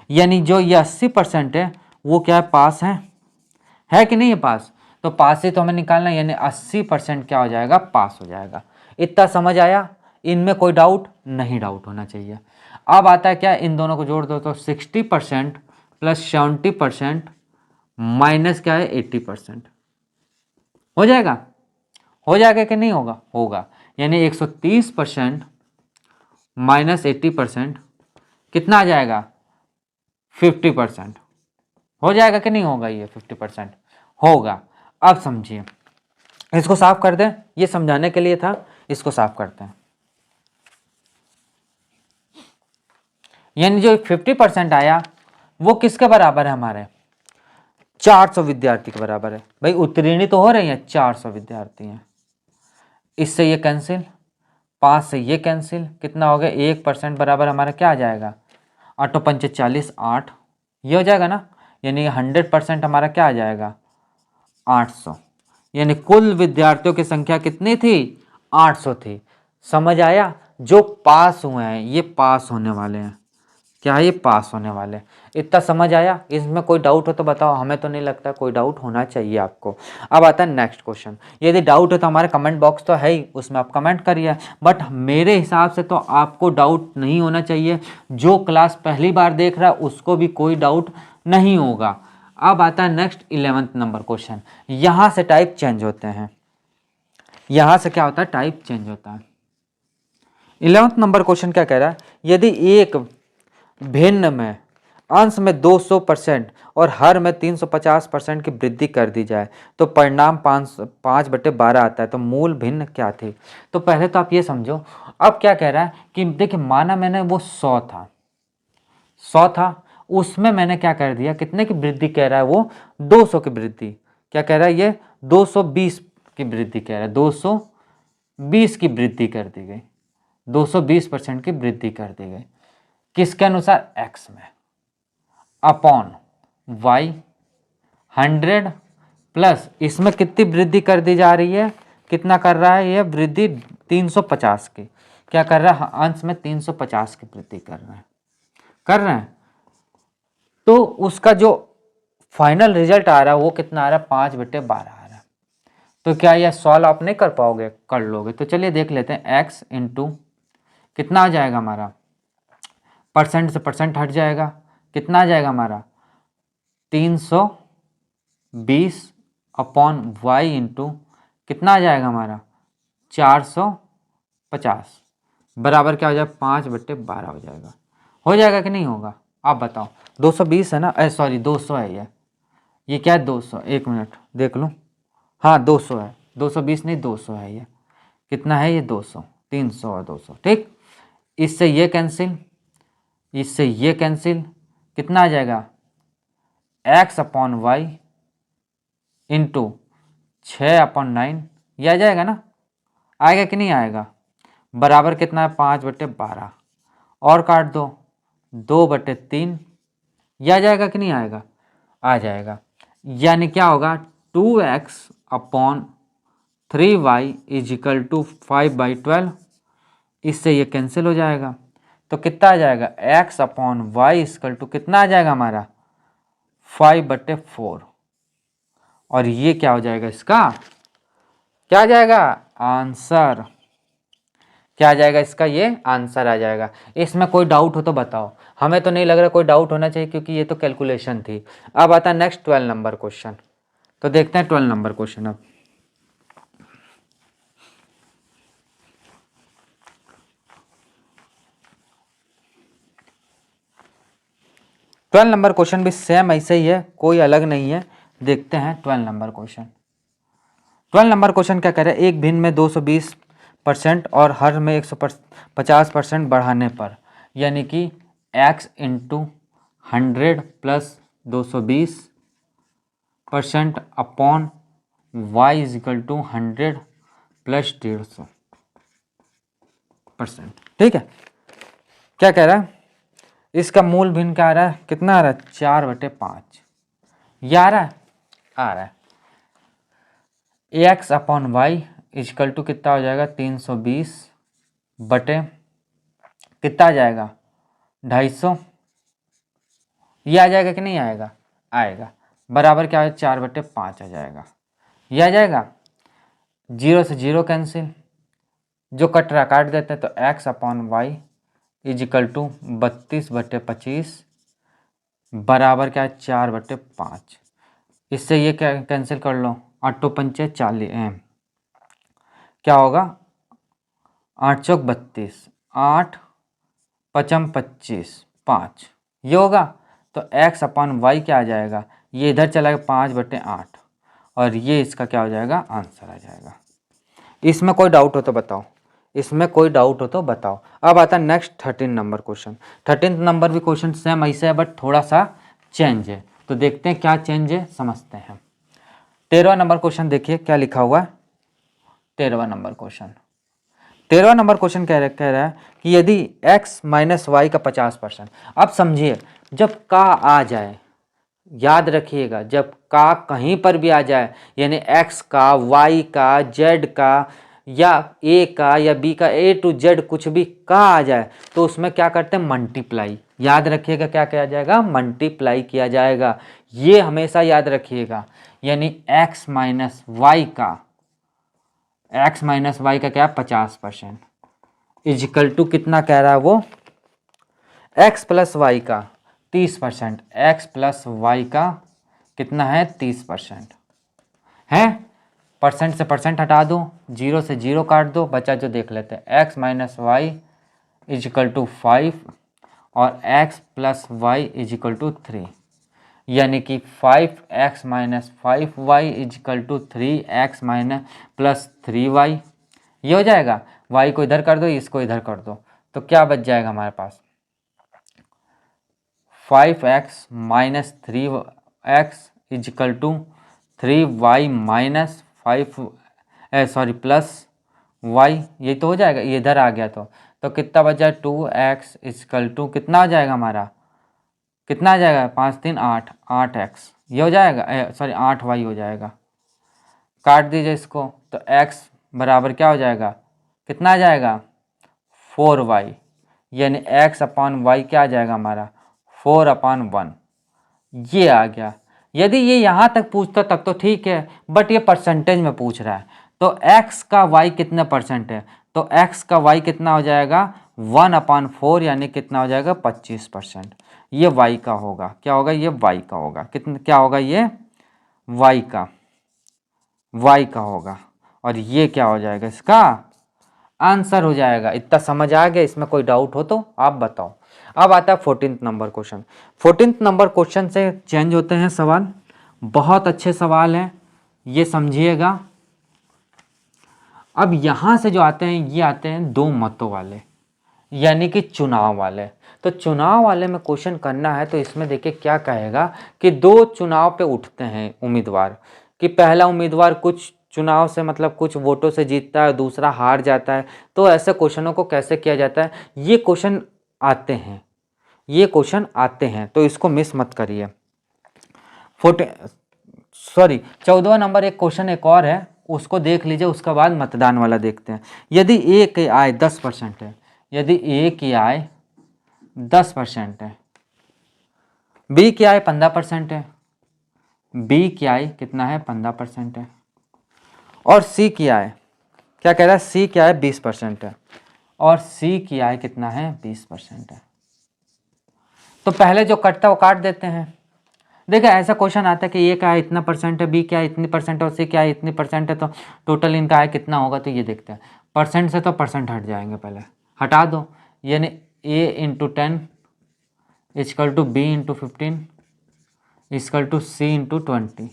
यानी जो ये 80% है वो क्या है? पास है कि नहीं है? पास। तो पास ही तो हमें निकालना है, यानी 80% क्या हो जाएगा? पास हो जाएगा। इतना समझ आया? इनमें कोई डाउट नहीं? डाउट होना चाहिए। अब आता है क्या? इन दोनों को जोड़ दो तो 60% प्लस 70% माइनस क्या है? 80%। हो जाएगा? हो जाएगा कि नहीं होगा? होगा। यानी 130% माइनस 80% कितना आ जाएगा? 50%। हो जाएगा कि नहीं होगा? ये 50% होगा। अब समझिए, इसको साफ कर दें, ये समझाने के लिए था, इसको साफ करते हैं। यानी जो 50% आया वो किसके बराबर है? हमारे 400 विद्यार्थी के बराबर है। भाई उत्तीर्ण तो हो रहे हैं, 400 विद्यार्थी हैं। इससे ये कैंसिल, 5 से ये कैंसिल, कितना हो गया? 1% बराबर हमारा क्या आ जाएगा? 8 पंचे 40, 8 ये हो जाएगा ना। यानी 100% हमारा क्या आ जाएगा? 800। यानी कुल विद्यार्थियों की संख्या कितनी थी? 800 थी। समझ आया? जो पास हुए हैं ये पास होने वाले हैं। क्या ये पास होने वाले? इतना समझ आया? इसमें कोई डाउट हो तो बताओ, हमें तो नहीं लगता कोई डाउट होना चाहिए आपको। अब आता है नेक्स्ट क्वेश्चन। यदि डाउट है तो हमारे कमेंट बॉक्स तो है ही, उसमें आप कमेंट करिए। बट मेरे हिसाब से तो आपको डाउट नहीं होना चाहिए। जो क्लास पहली बार देख रहा है उसको भी कोई डाउट नहीं होगा। अब आता है नेक्स्ट 11th नंबर क्वेश्चन। यहाँ से टाइप चेंज होते हैं, यहाँ से क्या होता है? टाइप चेंज होता है। 11th नंबर क्वेश्चन क्या कह रहा है? यदि एक भिन्न में अंश में 200% और हर में 350% की वृद्धि कर दी जाए तो परिणाम 5/12 आता है। तो मूल भिन्न क्या थी? तो पहले तो आप ये समझो। अब क्या कह रहा है कि देखिए, माना मैंने वो 100 था, उसमें मैंने क्या कर दिया? कितने की वृद्धि कह रहा है वो? 200 की वृद्धि। क्या कह रहा है ये? 220 की वृद्धि कह रहा है। 220 की वृद्धि कर दी गई, 220% की वृद्धि कर दी गई। किसके अनुसार? एक्स में, अपॉन वाई 100 प्लस इसमें कितनी वृद्धि कर दी जा रही है? कितना कर रहा है ये वृद्धि? 350 की। क्या कर रहा है? अंश में 350 की वृद्धि कर रहे हैं। तो उसका जो फाइनल रिजल्ट आ रहा है वो कितना आ रहा है? 5/12 आ रहा है। तो क्या यह सॉल्व आप नहीं कर पाओगे? कर लोगे। तो चलिए देख लेते हैं। एक्स इंटू कितना आ जाएगा हमारा? परसेंट से परसेंट हट जाएगा, कितना आ जाएगा हमारा 320 अपॉन वाई इंटू कितना आ जाएगा हमारा 450 बराबर क्या हो जाएगा 5/12 हो जाएगा। हो जाएगा कि नहीं होगा आप बताओ। 220 है ना, सॉरी 200 है ये क्या है 200, एक मिनट देख लूँ, हाँ 200 है, 220 नहीं 200 है ये। कितना है ये 200, 300 और 200, ठीक। इससे ये कैंसिल, इससे ये कैंसिल, कितना आ जाएगा x अपॉन वाई इंटू 6/9, ये आ जाएगा ना, आएगा कि नहीं आएगा, बराबर कितना है 5/12 और काट दो 2/3, यह आ जाएगा कि नहीं आएगा, आ जाएगा। यानी क्या होगा 2x upon 3y is equal to 5/12, इससे ये कैंसिल हो जाएगा तो कितना आ जाएगा x upon Y equal to कितना आ जाएगा हमारा 5/4 और ये क्या हो जाएगा इसका, क्या आ जाएगा आंसर, क्या आ जाएगा इसका, ये आंसर आ जाएगा। इसमें कोई डाउट हो तो बताओ, हमें तो नहीं लग रहा कोई डाउट होना चाहिए क्योंकि ये तो कैलकुलेशन थी। अब आता है नेक्स्ट 12 नंबर क्वेश्चन, तो देखते हैं 12 नंबर क्वेश्चन। अब 12 नंबर क्वेश्चन भी सेम ऐसे ही है, कोई अलग नहीं है। देखते हैं 12 नंबर क्वेश्चन। 12 नंबर क्वेश्चन क्या कह रहा है, एक भिन्न में 220% और हर में 150% बढ़ाने पर, यानी कि x into 100 plus 220% upon Y is equal to 100 plus 150%, ठीक है। क्या कह रहा है, इसका मूल भिन्न क्या आ रहा है, कितना आ रहा है 4/5, ये आ रहा है X upon Y equal to कितना हो जाएगा 320 बटे कितना आ जाएगा 250, ये आ जाएगा कि नहीं आएगा, आएगा, बराबर क्या है 4/5 आ जाएगा, ये आ जाएगा। 0 से 0 कैंसिल, जो कट रहा काट देते हैं, तो X upon Y equal to 32/25 बराबर क्या है 4/5, इससे ये क्या कैंसिल कर लो, 8 पंचे 40, क्या होगा 8 चौक 32, 8 पचम 25, 5 ये होगा। तो x अपॉन वाई क्या आ जाएगा, ये इधर चला गया 5/8 और ये इसका क्या हो जाएगा आंसर आ जाएगा। इसमें कोई डाउट हो तो बताओ, इसमें कोई डाउट हो तो बताओ। अब आता है नेक्स्ट 13 नंबर क्वेश्चन। 13 नंबर भी क्वेश्चन सेम ऐसे है बट थोड़ा सा चेंज है, तो देखते हैं क्या चेंज है समझते हैं। 13वां नंबर क्वेश्चन देखिए क्या लिखा हुआ है। 13वां नंबर क्वेश्चन, 13वां नंबर क्वेश्चन कह रहा है कि यदि x माइनस वाई का 50%, अब समझिए जब का आ जाए, याद रखिएगा जब का कहीं पर भी आ जाए, यानी x का, y का, z का या a का या b का, a to z कुछ भी का आ जाए तो उसमें क्या करते हैं मल्टीप्लाई, याद रखिएगा क्या किया जाएगा मल्टीप्लाई किया जाएगा, ये हमेशा याद रखिएगा। यानी x माइनस वाई का, x माइनस वाई का क्या 50% इजिकल टू कितना कह रहा है वो x प्लस वाई का 30%, x प्लस वाई का कितना है 30% है। परसेंट से परसेंट हटा दो, 0 से 0 काट दो, बचा जो देख लेते हैं x minus Y equal to 5 और x plus Y equal to 3, यानी कि 5x minus 5y equal to 3x minus plus 3y, ये हो जाएगा। y को इधर कर दो, इसको इधर कर दो, तो क्या बच जाएगा हमारे पास 5x minus 3x equal to 3y minus 5 plus y, ये तो हो जाएगा, ये इधर आ गया तो कितना बच जाए 2x इजिकल टू कितना आ जाएगा हमारा, कितना आ जाएगा 5 3 8, 8x ये हो जाएगा, 8y हो जाएगा। काट दीजिए इसको तो x बराबर क्या हो जाएगा, कितना आ जाएगा 4y, यानी x अपॉन वाई क्या आ जाएगा हमारा 4/1, ये आ गया। यदि ये यहाँ तक पूछता तब तो ठीक है, बट ये परसेंटेज में पूछ रहा है, तो x का y कितने परसेंट है, तो x का y कितना हो जाएगा 1/4 यानी कितना हो जाएगा 25%। ये y का होगा, क्या होगा, ये y का होगा, कितना क्या होगा, ये y का होगा, और ये क्या हो जाएगा, इसका आंसर हो जाएगा। इतना समझ आ गया? इसमें कोई डाउट हो तो आप बताओ। अब आता है 14th number question. 14th number question से चेंज होते हैं सवाल, बहुत अच्छे सवाल हैं, ये समझिएगा। अब यहाँ से जो आते हैं ये आते हैं दो मतों वाले, यानी कि चुनाव वाले। तो चुनाव वाले में क्वेश्चन करना है तो इसमें देखिए क्या कहेगा कि दो चुनाव पे उठते हैं उम्मीदवार, कि पहला उम्मीदवार कुछ चुनाव से मतलब कुछ वोटों से जीतता है, दूसरा हार जाता है। तो ऐसे क्वेश्चनों को कैसे किया जाता है, ये क्वेश्चन आते हैं, ये क्वेश्चन आते हैं, तो इसको मिस मत करिए। 14वां नंबर एक क्वेश्चन एक और है, उसको देख लीजिए, उसके बाद मतदान वाला देखते हैं। यदि ए की आय 10% है, यदि ए की आय 10% है, बी की आय 15% है, बी की आय कितना है 15% है, और सी की आय क्या कह रहा है, सी की आय 20% है, और सी की आय कितना है 20% है। तो पहले जो कटता है वो काट देते हैं। देखिए ऐसा क्वेश्चन आता है कि ए का आय इतना परसेंट है, बी क्या इतनी परसेंट है, और सी क्या इतनी परसेंट है, तो टोटल इनका आय कितना होगा। तो ये देखते हैं, परसेंट से तो परसेंट हट जाएंगे, पहले हटा दो, यानी A into 10 equal to B into 15 equal to C into 20,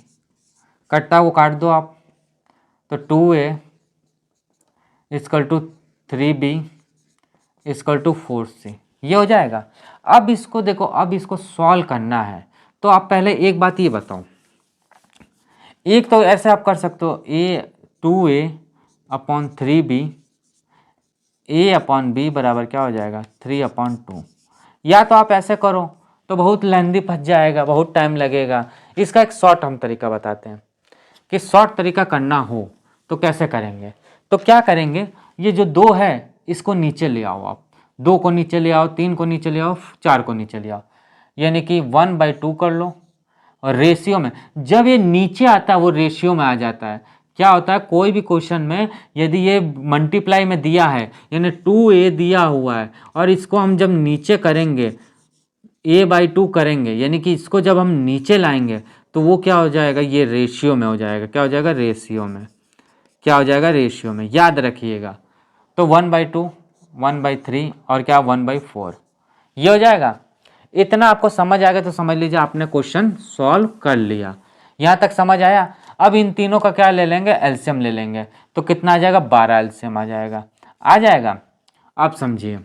कटता वो काट दो आप, तो 2a is equal to 3b is equal to 4c, ये हो जाएगा। अब इसको देखो, अब इसको सॉल्व करना है, तो आप पहले एक बात ये बताओ, एक तो ऐसे आप कर सकते हो, a/3b a/b बराबर क्या हो जाएगा 3/2, या तो आप ऐसे करो तो बहुत लेंदी फंस जाएगा, बहुत टाइम लगेगा। इसका एक शॉर्ट हम तरीका बताते हैं, कि शॉर्ट तरीका करना हो तो कैसे करेंगे। तो क्या करेंगे, ये जो 2 है इसको नीचे ले आओ, आप 2 को नीचे ले आओ, 3 को नीचे ले आओ, 4 को नीचे ले आओ, यानी कि 1/2 कर लो। और रेशियो में जब ये नीचे आता है वो रेशियो में आ जाता है। क्या होता है, कोई भी क्वेश्चन में यदि ये मल्टीप्लाई में दिया है, यानी 2a दिया हुआ है, और इसको हम जब नीचे करेंगे a/2 करेंगे, यानी कि इसको जब हम नीचे लाएंगे तो वो क्या हो जाएगा, ये रेशियो में हो जाएगा। क्या हो जाएगा, रेशियो में, क्या हो जाएगा, रेशियो में, याद रखिएगा। तो 1/2 1/3 और क्या 1/4, ये हो जाएगा। इतना आपको समझ आ गया तो समझ लीजिए आपने क्वेश्चन सॉल्व कर लिया। यहाँ तक समझ आया। अब इन तीनों का क्या ले लेंगे, एलसीएम ले लेंगे, तो कितना आ जाएगा 12 एलसीएम आ जाएगा, आप समझिए।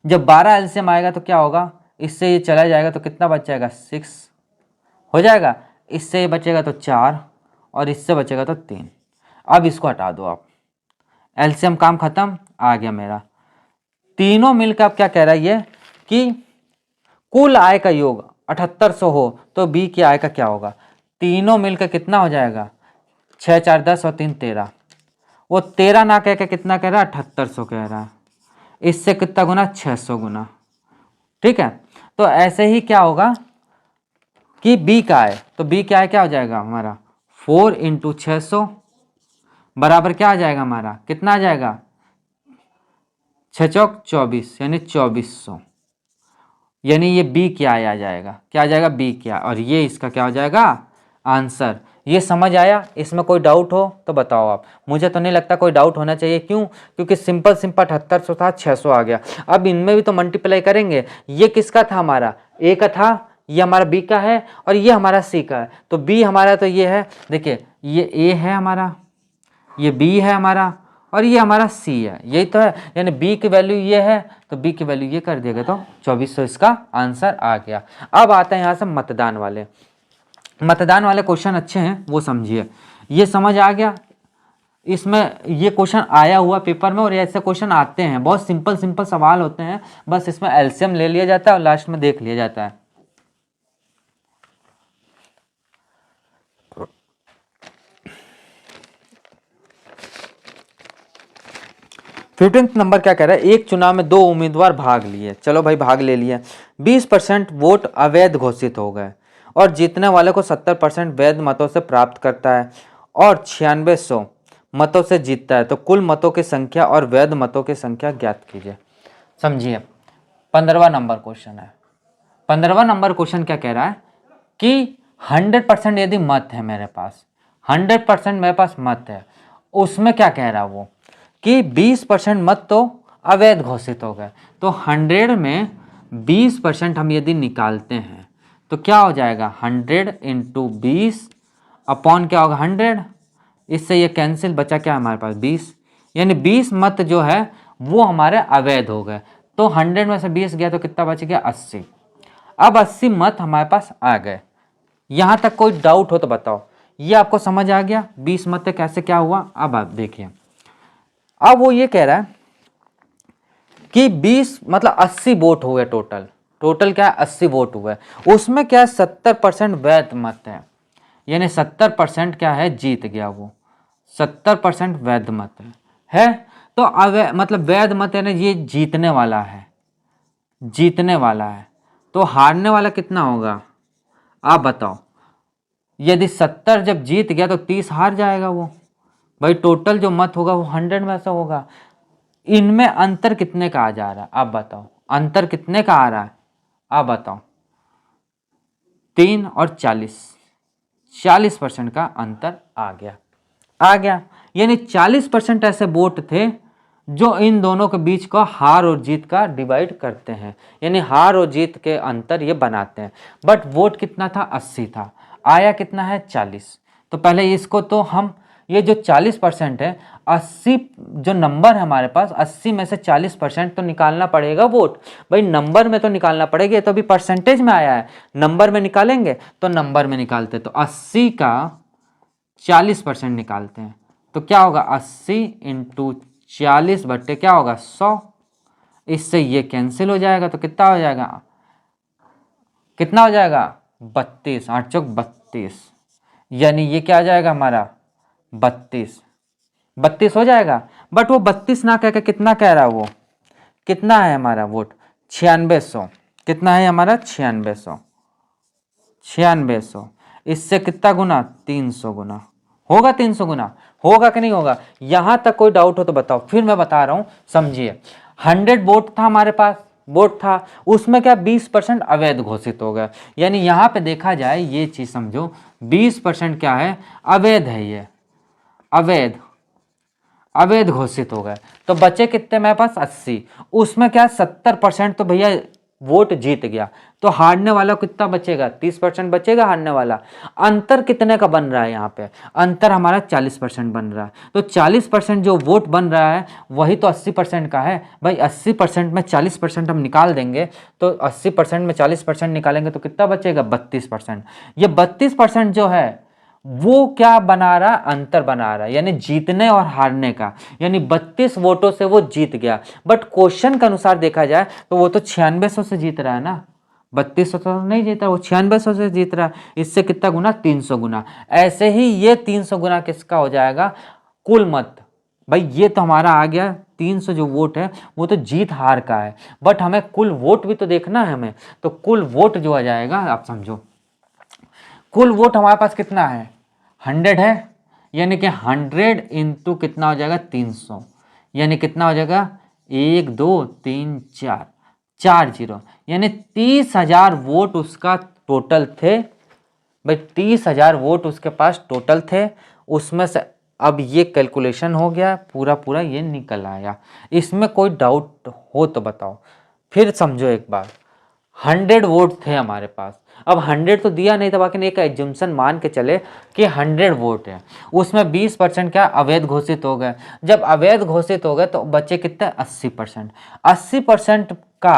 जब 12 एलसीएम आएगा तो क्या होगा, इससे ये चला जाएगा तो कितना बच जाएगा 6 हो जाएगा, इससे ये बचेगा तो 4, और इससे बचेगा तो 3। अब इसको हटा दो आप, एलसीएम काम खत्म, आ गया मेरा। तीनों मिलकर अब क्या कह रहा है ये, कि कुल आय का योग 7800 हो तो बी की आय का क्या होगा। तीनों मिलकर कितना हो जाएगा, 6 4 10 और 3 13। वो 13 ना कह के कितना कह रहा है, 7800 कह रहा है। इससे कितना गुना, 600 गुना। ठीक है, तो ऐसे ही क्या होगा कि बी का आय, तो बी का आय क्या हो जाएगा हमारा 4 × 600 बराबर क्या आ जाएगा हमारा, कितना आ जाएगा 6 चौक 24, यानी 2400, यानी ये बी क्या आ जाएगा, क्या आ जाएगा बी क्या, और ये इसका क्या हो जाएगा आंसर। ये समझ आया? इसमें कोई डाउट हो तो बताओ आप। मुझे तो नहीं लगता कोई डाउट होना चाहिए। क्यों? क्योंकि सिंपल 7800 था, 600 आ गया। अब इनमें भी तो मल्टीप्लाई करेंगे। ये किसका था, हमारा ए का था, ये हमारा बी का है, और ये हमारा सी का है। तो बी हमारा तो ये है, देखिए ये ए है हमारा, ये बी है हमारा, और ये हमारा सी है, यही तो है। यानी बी की वैल्यू ये है तो बी की वैल्यू ये कर देगा, तो 2400 इसका आंसर आ गया। अब आता है यहाँ से मतदान वाले। मतदान वाले क्वेश्चन अच्छे हैं, वो समझिए। ये समझ आ गया, इसमें ये क्वेश्चन आया हुआ पेपर में, और ऐसे क्वेश्चन आते हैं, बहुत सिंपल सिंपल सवाल होते हैं, बस इसमें एलसीएम ले लिया जाता है और लास्ट में देख लिया जाता है। फिफ्टींथ नंबर क्या कह रहा है, एक चुनाव में 2 उम्मीदवार भाग लिए, चलो भाई भाग ले लिए, 20% वोट अवैध घोषित हो गए, और जीतने वाले को 70% वैध मतों से प्राप्त करता है, और 9600 मतों से जीतता है तो कुल मतों की संख्या और वैध मतों की संख्या ज्ञात कीजिए। समझिए 15वां नंबर क्वेश्चन है। 15वां नंबर क्वेश्चन क्या कह रहा है कि 100% यदि मत है मेरे पास, 100% मेरे पास मत है, उसमें क्या कह रहा है वो कि 20% मत तो अवैध घोषित हो गए। तो 100 में 20% हम यदि निकालते हैं तो क्या हो जाएगा 100 इंटू 20 अपॉन क्या होगा 100, इससे ये कैंसिल, बचा क्या हमारे पास 20, यानी 20 मत जो है वो हमारे अवैध हो गए। तो 100 में से 20 गया तो कितना बच गया 80। अब 80 मत हमारे पास आ गए। यहां तक कोई डाउट हो तो बताओ, ये आपको समझ आ गया 20 मत कैसे क्या हुआ। अब आप देखिए, अब वो ये कह रहा है कि 20 मतलब 80 वोट हुए टोटल, टोटल क्या है 80 वोट हुए, उसमें क्या है 70% वैध मत है, यानी 70% क्या है जीत गया वो, 70% वैध मत है। तो मतलब वैध मत है ना, ये जीतने वाला है, जीतने वाला है। तो हारने वाला कितना होगा आप बताओ। यदि 70 जब जीत गया तो 30 हार जाएगा वो। भाई टोटल जो मत होगा वो 100 में से होगा। इनमें अंतर कितने का आ जा रहा है आप बताओ, अंतर कितने का आ रहा है आप बताओ। 3 और 40, 40% का अंतर आ गया, आ गया। यानी 40% ऐसे वोट थे जो इन दोनों के बीच का हार और जीत का डिवाइड करते हैं, यानी हार और जीत के अंतर ये बनाते हैं। बट वोट कितना था 80 था, आया कितना है 40। तो पहले इसको तो हम, ये जो 40% है, 80 जो नंबर है हमारे पास, 80 में से 40% तो निकालना पड़ेगा वोट। भाई नंबर में तो निकालना पड़ेगा, ये तो अभी परसेंटेज में आया है, नंबर में निकालेंगे तो नंबर में निकालते। तो 80 का 40% निकालते हैं तो क्या होगा 80 इंटू 40 बट्टे क्या होगा 100। इससे ये कैंसिल हो जाएगा तो कितना हो जाएगा, कितना हो जाएगा 32, 8 चौक 32, यानी ये क्या आ जाएगा हमारा 32, 32 हो जाएगा। बट वो 32 ना कह के कितना कह रहा है वो, कितना है हमारा वोट 9600, कितना है हमारा 9600, 9600। इससे कितना गुना 300 गुना होगा, 300 गुना होगा कि नहीं होगा। यहां तक कोई डाउट हो तो बताओ, फिर मैं बता रहा हूं समझिए। 100 वोट था हमारे पास, वोट था, उसमें क्या 20% अवैध घोषित हो गया। यानी यहां पे देखा जाए ये चीज समझो, 20% क्या है अवैध है, ये अवैध, अवैध घोषित हो गए। तो बचे कितने मेरे पास 80, उसमें क्या 70% तो भैया वोट जीत गया। तो हारने वाला कितना बचेगा 30% बचेगा हारने वाला। अंतर कितने का बन रहा है यहाँ पे, अंतर हमारा 40% बन रहा है। तो 40% जो वोट बन रहा है वही तो 80% का है। भाई 80% में 40% हम निकाल देंगे तो 80% में 40% निकालेंगे तो कितना बचेगा 32%। ये 32% जो है वो क्या बना रहा, अंतर बना रहा है, यानी जीतने और हारने का। यानी 32 वोटों से वो जीत गया। बट क्वेश्चन के अनुसार देखा जाए तो वो तो 9600 से जीत रहा है ना, 3200 तो नहीं जीता, वो 9600 से जीत रहा है। इससे कितना गुना 300 गुना। ऐसे ही ये 300 गुना किसका हो जाएगा कुल मत। भाई ये तो हमारा आ गया 300 जो वोट है वो तो जीत हार का है, बट हमें कुल वोट भी तो देखना है हमें। तो कुल वोट जो आ जाएगा आप समझो, कुल वोट हमारे पास कितना है 100 है, यानी कि 100 इंटू कितना हो जाएगा 300, यानी कितना हो जाएगा 1 2 3 4, 4 जीरो, यानी 30,000 वोट उसका टोटल थे। भाई 30,000 वोट उसके पास टोटल थे, उसमें से अब ये कैलकुलेशन हो गया पूरा पूरा ये निकल आया। इसमें कोई डाउट हो तो बताओ, फिर समझो एक बार। 100 वोट थे हमारे पास, अब 100 तो दिया नहीं था, बाकी एक एज्यूम्पशन मान के चले कि 100 वोट है, उसमें 20% क्या अवैध घोषित हो गए। जब अवैध घोषित हो गए तो बचे कितने 80%। 80% का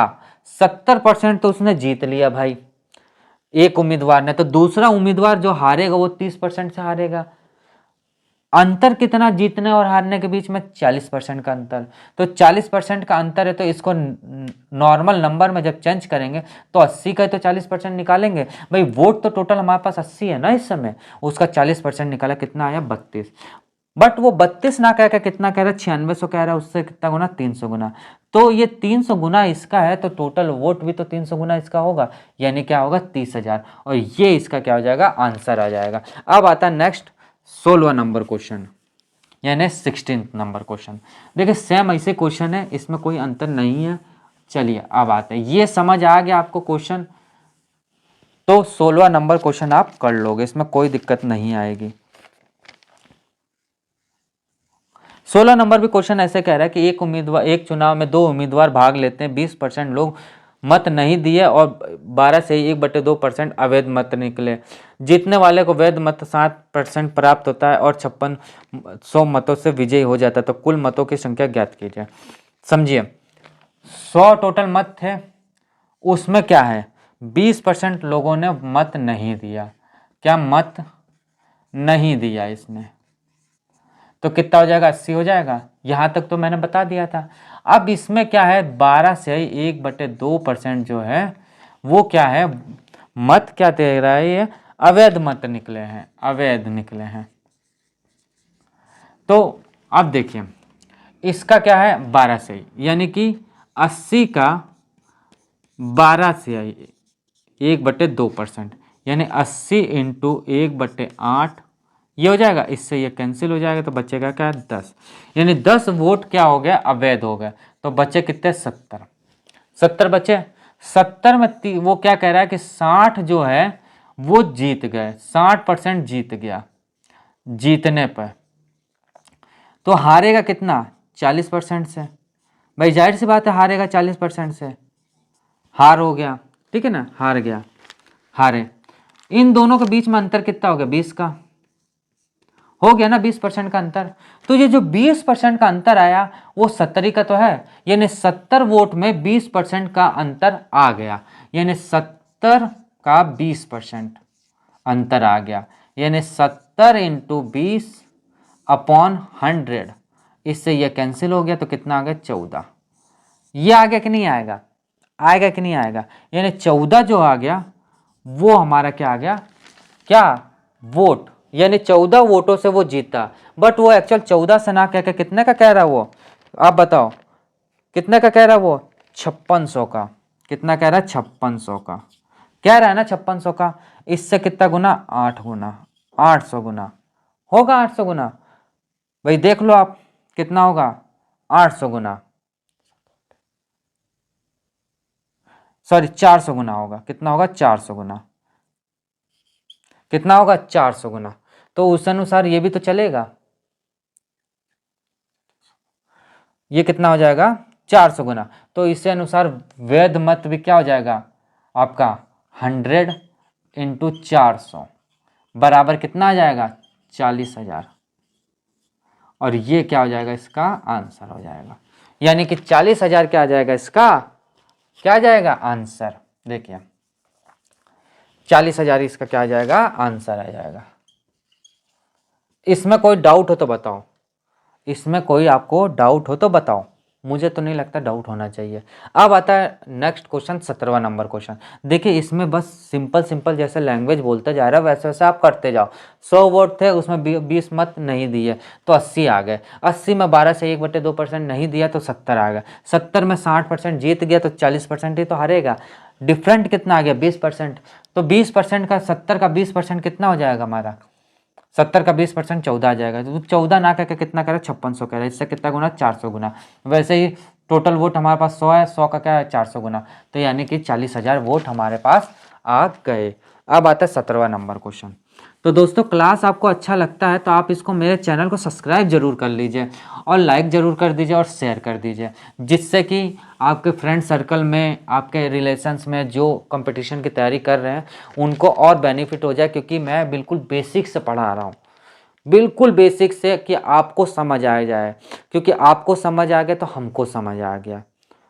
70% तो उसने जीत लिया भाई एक उम्मीदवार ने, तो दूसरा उम्मीदवार जो हारेगा वो 30% से हारेगा। अंतर कितना जीतने और हारने के बीच में 40% का अंतर। तो 40% का अंतर है तो इसको नॉर्मल नंबर में जब चेंज करेंगे तो 80 का तो 40% निकालेंगे। भाई वोट तो टोटल हमारे पास 80 है ना इस समय, उसका 40% निकाला कितना आया 32। बट वो 32 ना कह के कितना कह रहा है 9600 कह रहा है, उससे कितना गुना 300 गुना। तो ये 300 गुना इसका है तो टोटल वोट भी तो 300 गुना इसका होगा, यानी क्या होगा 30,000। और ये इसका क्या हो जाएगा आंसर आ जाएगा। अब आता है नेक्स्ट 16वां नंबर क्वेश्चन। यानी 16 नंबर क्वेश्चन। देखिए सेम ऐसे क्वेश्चन है, इसमें कोई अंतर नहीं है। चलिए अब आते हैं, ये समझ आ गया आपको क्वेश्चन, तो 16वां नंबर क्वेश्चन आप कर लोगे, इसमें कोई दिक्कत नहीं आएगी। 16 नंबर भी क्वेश्चन ऐसे कह रहा है कि एक चुनाव में 2 उम्मीदवार भाग लेते हैं, 20% लोग मत नहीं दिए और 12 से 1/2% अवैध मत निकले। जीतने वाले को वैध मत 7% प्राप्त होता है और 5600 मतों से विजयी हो जाता है। तो कुल मतों की संख्या ज्ञात कीजिए। समझिए 100 टोटल मत थे, उसमें क्या है 20% लोगों ने मत नहीं दिया। क्या मत नहीं दिया इसने, तो कितना हो जाएगा 80 हो जाएगा। यहां तक तो मैंने बता दिया था। अब इसमें क्या है 12 से 1/2% जो है वो क्या है, मत क्या दे रहा है, ये अवैध मत निकले हैं, अवैध निकले हैं। तो अब देखिए इसका क्या है 12 से, यानी कि 80 का 12 से 1/2%, यानी 80 इंटू 1/8 ये हो जाएगा, इससे ये कैंसिल हो जाएगा, तो बचेगा क्या 10, यानी 10 वोट क्या हो गया अवैध हो गया। तो बचे कितने 70 बचे। 70 में वो क्या कह रहा है कि 60 जो है वो जीत गए, 60% जीत गया। जीतने पर तो हारेगा कितना 40% से, भाई जाहिर सी बात है हारेगा 40% से, हार हो गया, ठीक है ना, हार गया, हारे। इन दोनों के बीच में अंतर कितना हो गया 20 का, हो गया ना 20% का अंतर। तो ये जो 20% का अंतर आया वो 70 का तो है, यानी 70 वोट में 20% का अंतर आ गया, यानी 70 का 20% अंतर आ गया, यानी 70 इंटू 20/100। इससे ये कैंसिल हो गया, तो कितना आ गया 14। ये आ गया कि नहीं आएगा, आएगा कि नहीं आएगा, यानी 14 जो आ गया वो हमारा क्या आ गया, क्या वोट, यानी 14 वोटों से वो जीता। बट वो एक्चुअल 14 से ना कह के कितने का कह रहा वो, आप बताओ कितने का कह रहा वो 5600 का। कितना कह रहा है 5600 का कह रहा है ना, 5600 का। इससे कितना गुना 8 गुना, 800 गुना होगा, 800 गुना। भाई देख लो आप कितना होगा 800 गुना, सॉरी 400 गुना होगा। कितना होगा 400 गुना, कितना होगा 400 गुना। तो उस अनुसार ये भी तो चलेगा, ये कितना हो जाएगा 400 गुना। तो इसी अनुसार वैध मत भी क्या हो जाएगा आपका 100 इंटू 400 बराबर कितना आ जाएगा 40,000। और ये क्या हो जाएगा इसका आंसर हो जाएगा, यानी कि 40,000 क्या आ जाएगा इसका, क्या आ जाएगा आंसर। देखिए 40,000 इसका क्या आ जाएगा आंसर आ जाएगा। इसमें कोई डाउट हो तो बताओ, इसमें कोई आपको डाउट हो तो बताओ, मुझे तो नहीं लगता डाउट होना चाहिए। अब आता है नेक्स्ट क्वेश्चन 17वां नंबर क्वेश्चन। देखिए इसमें बस सिंपल सिंपल जैसे लैंग्वेज बोलते जा रहा है वैसे वैसे आप करते जाओ। 100 वोट थे उसमें 20 मत नहीं दिए तो 80 आ गए, 80 में 12 से 1/2% नहीं दिया तो 70 आ गया, 70 में 60% जीत गया तो 40% ही तो हारेगा। डिफरेंट कितना आ गया 20%। तो 20% का 70 का 20% कितना हो जाएगा हमारा, 70 का 20% 14 आ जाएगा। तो 14 ना करके कितना कह रहा है 5600 कह रहा है, इससे कितना गुना 400 गुना। वैसे ही टोटल वोट हमारे पास 100 है, 100 का क्या है 400 गुना, तो यानी कि 40,000 वोट हमारे पास आ गए। अब आता है 17वां नंबर क्वेश्चन। तो दोस्तों क्लास आपको अच्छा लगता है तो आप इसको मेरे चैनल को सब्सक्राइब जरूर कर लीजिए और लाइक जरूर कर दीजिए और शेयर कर दीजिए, जिससे कि आपके फ्रेंड सर्कल में, आपके रिलेशंस में जो कंपटीशन की तैयारी कर रहे हैं उनको और बेनिफिट हो जाए, क्योंकि मैं बिल्कुल बेसिक से पढ़ा रहा हूँ, बिल्कुल बेसिक से, कि आपको समझ आ जाए। क्योंकि आपको समझ आ गया तो हमको समझ आ गया,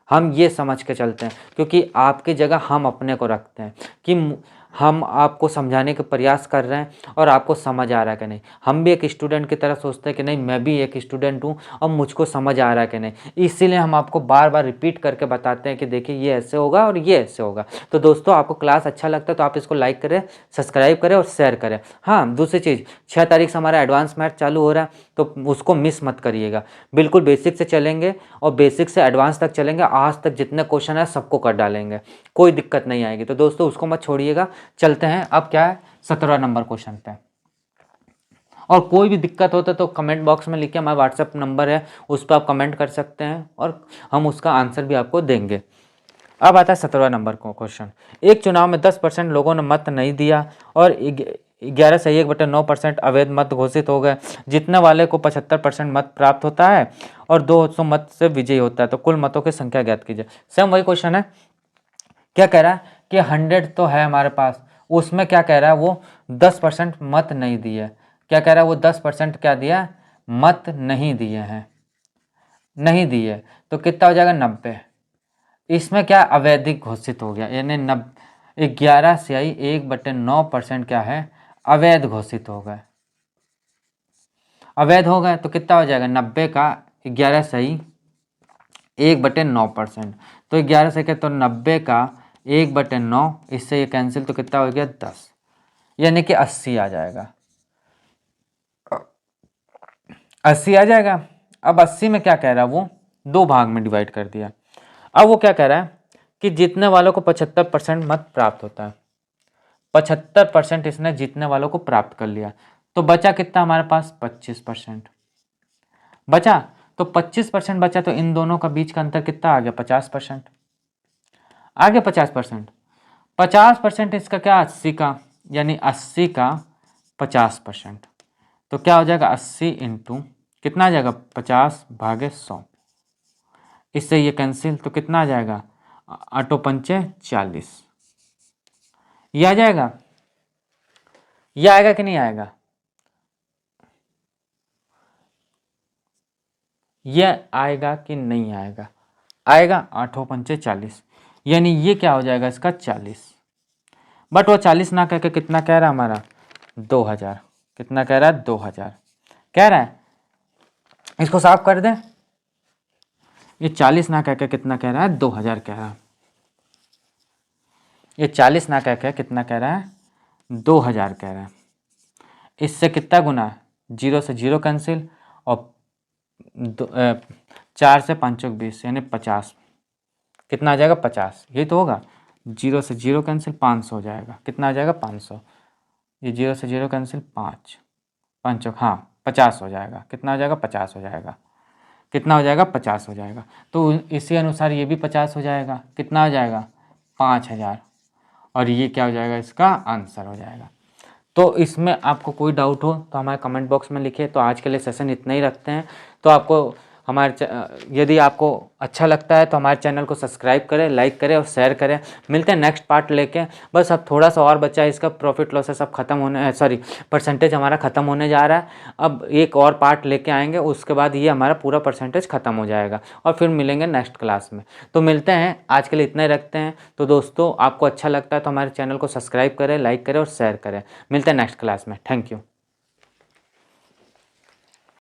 हम ये समझ के चलते हैं, क्योंकि आपकी जगह हम अपने को रखते हैं कि हम आपको समझाने का प्रयास कर रहे हैं और आपको समझ आ रहा है कि नहीं। हम भी एक स्टूडेंट की तरह सोचते हैं कि नहीं मैं भी एक स्टूडेंट हूँ और मुझको समझ आ रहा है कि नहीं, इसीलिए हम आपको बार बार रिपीट करके बताते हैं कि देखिए ये ऐसे होगा और ये ऐसे होगा। तो दोस्तों आपको क्लास अच्छा लगता है तो आप इसको लाइक करें, सब्सक्राइब करें और शेयर करें। हाँ दूसरी चीज़ 6 तारीख से हमारा एडवांस मैथ चालू हो रहा है तो उसको मिस मत करिएगा। बिल्कुल बेसिक से चलेंगे और बेसिक से एडवांस तक चलेंगे, आज तक जितने क्वेश्चन है सबको कर डालेंगे, कोई दिक्कत नहीं आएगी। तो दोस्तों उसको मत छोड़िएगा। चलते हैं अब क्या है 17वां नंबर क्वेश्चन पे। और कोई भी दिक्कत होता है तो कमेंट बॉक्स में लिखिए, हमारा व्हाट्सएप नंबर है, उस पर आप कमेंट कर सकते हैं और हम उसका आंसर भी आपको देंगे। अब आता है 17वां नंबर को क्वेश्चन। एक चुनाव में 10% लोगों ने मत नहीं दिया और 11/1/9% अवैध मत घोषित हो गए। जीतने वाले को 75% मत प्राप्त होता है और 200 मत से विजयी होता है। तो कुल मतों की संख्या ज्ञात कीजिए। सेम वही क्वेश्चन है। क्या कह रहा है कि 100 तो है हमारे पास, उसमें क्या कह रहा है वो 10% मत नहीं दिए। क्या कह रहा है वो 10% क्या दिया, मत नहीं दिए हैं, नहीं दिए। तो कितना हो जाएगा 90। इसमें क्या अवैधिक घोषित हो गया, यानी 11/1/9% क्या है, अवैध घोषित हो गए, अवैध हो गए। तो कितना हो जाएगा 90 का 11/1/9%। तो 11 से क्या, तो 90 का 1/9, इससे ये कैंसिल, तो कितना हो गया 10, यानी कि 80 आ जाएगा, 80 आ जाएगा। अब 80 में क्या कह रहा है वो, दो भाग में डिवाइड कर दिया। अब वो क्या कह रहा है कि जीतने वालों को 75% मत प्राप्त होता है, 75% इसने जीतने वालों को प्राप्त कर लिया। तो बचा कितना हमारे पास 25% बचा। तो 25% बचा, तो इन दोनों का बीच का अंतर कितना आ गया 50%, आ गया 50%। 50% इसका क्या 80 का, यानी 80 का 50%। तो क्या हो जाएगा 80 इंटू कितना आ जाएगा 50/100, इससे ये कैंसिल, तो कितना आ जाएगा 8×5 = 40। ये आ जाएगा, ये आएगा कि नहीं आएगा, ये आएगा कि नहीं आएगा, आएगा 8×5 = 40, यानी ये क्या हो जाएगा इसका 40। बट वो 40 ना कह के कितना कह रहा है हमारा 2000, कितना कह रहा है 2000 कह रहा है। इसको साफ कर दें, ये 40 ना कह के कितना कह रहा है 2000 कह रहा है, ये 40 ना कह के कितना कह रहा है 2000 कह रहा है। इससे कितना गुना है, 0 से 0 कैंसिल और 4 से 5 × 20 यानी 50, कितना आ जाएगा 50, यही तो होगा। 0 से 0 कैंसिल 500 हो जाएगा, कितना आ जाएगा 500, ये 0 से 0 कैंसिल 5 5 हाँ 50 हो जाएगा, कितना हो जाएगा 50 हो जाएगा, कितना हो जाएगा 50 हो जाएगा। तो इसी अनुसार ये भी 50 हो जाएगा, कितना हो जाएगा 5000, और ये क्या हो जाएगा इसका आंसर हो जाएगा। तो इसमें आपको कोई डाउट हो तो हमारे कमेंट बॉक्स में लिखिए। तो आज के लिए सेशन इतना ही रखते हैं। तो आपको हमारे यदि आपको अच्छा लगता है तो हमारे चैनल को सब्सक्राइब करें, लाइक करें और शेयर करें। मिलते हैं नेक्स्ट पार्ट लेके। बस अब थोड़ा सा और बचा है, इसका प्रॉफिट लॉस सब खत्म होने, सॉरी परसेंटेज हमारा ख़त्म होने जा रहा है। अब एक और पार्ट लेके आएंगे, उसके बाद ये हमारा पूरा परसेंटेज ख़त्म हो जाएगा और फिर मिलेंगे नेक्स्ट क्लास में। तो मिलते हैं, आज के लिए इतना ही रखते हैं। तो दोस्तों आपको अच्छा लगता है तो हमारे चैनल को सब्सक्राइब करें, लाइक करें और शेयर करें। मिलते हैं नेक्स्ट क्लास में। Thank you.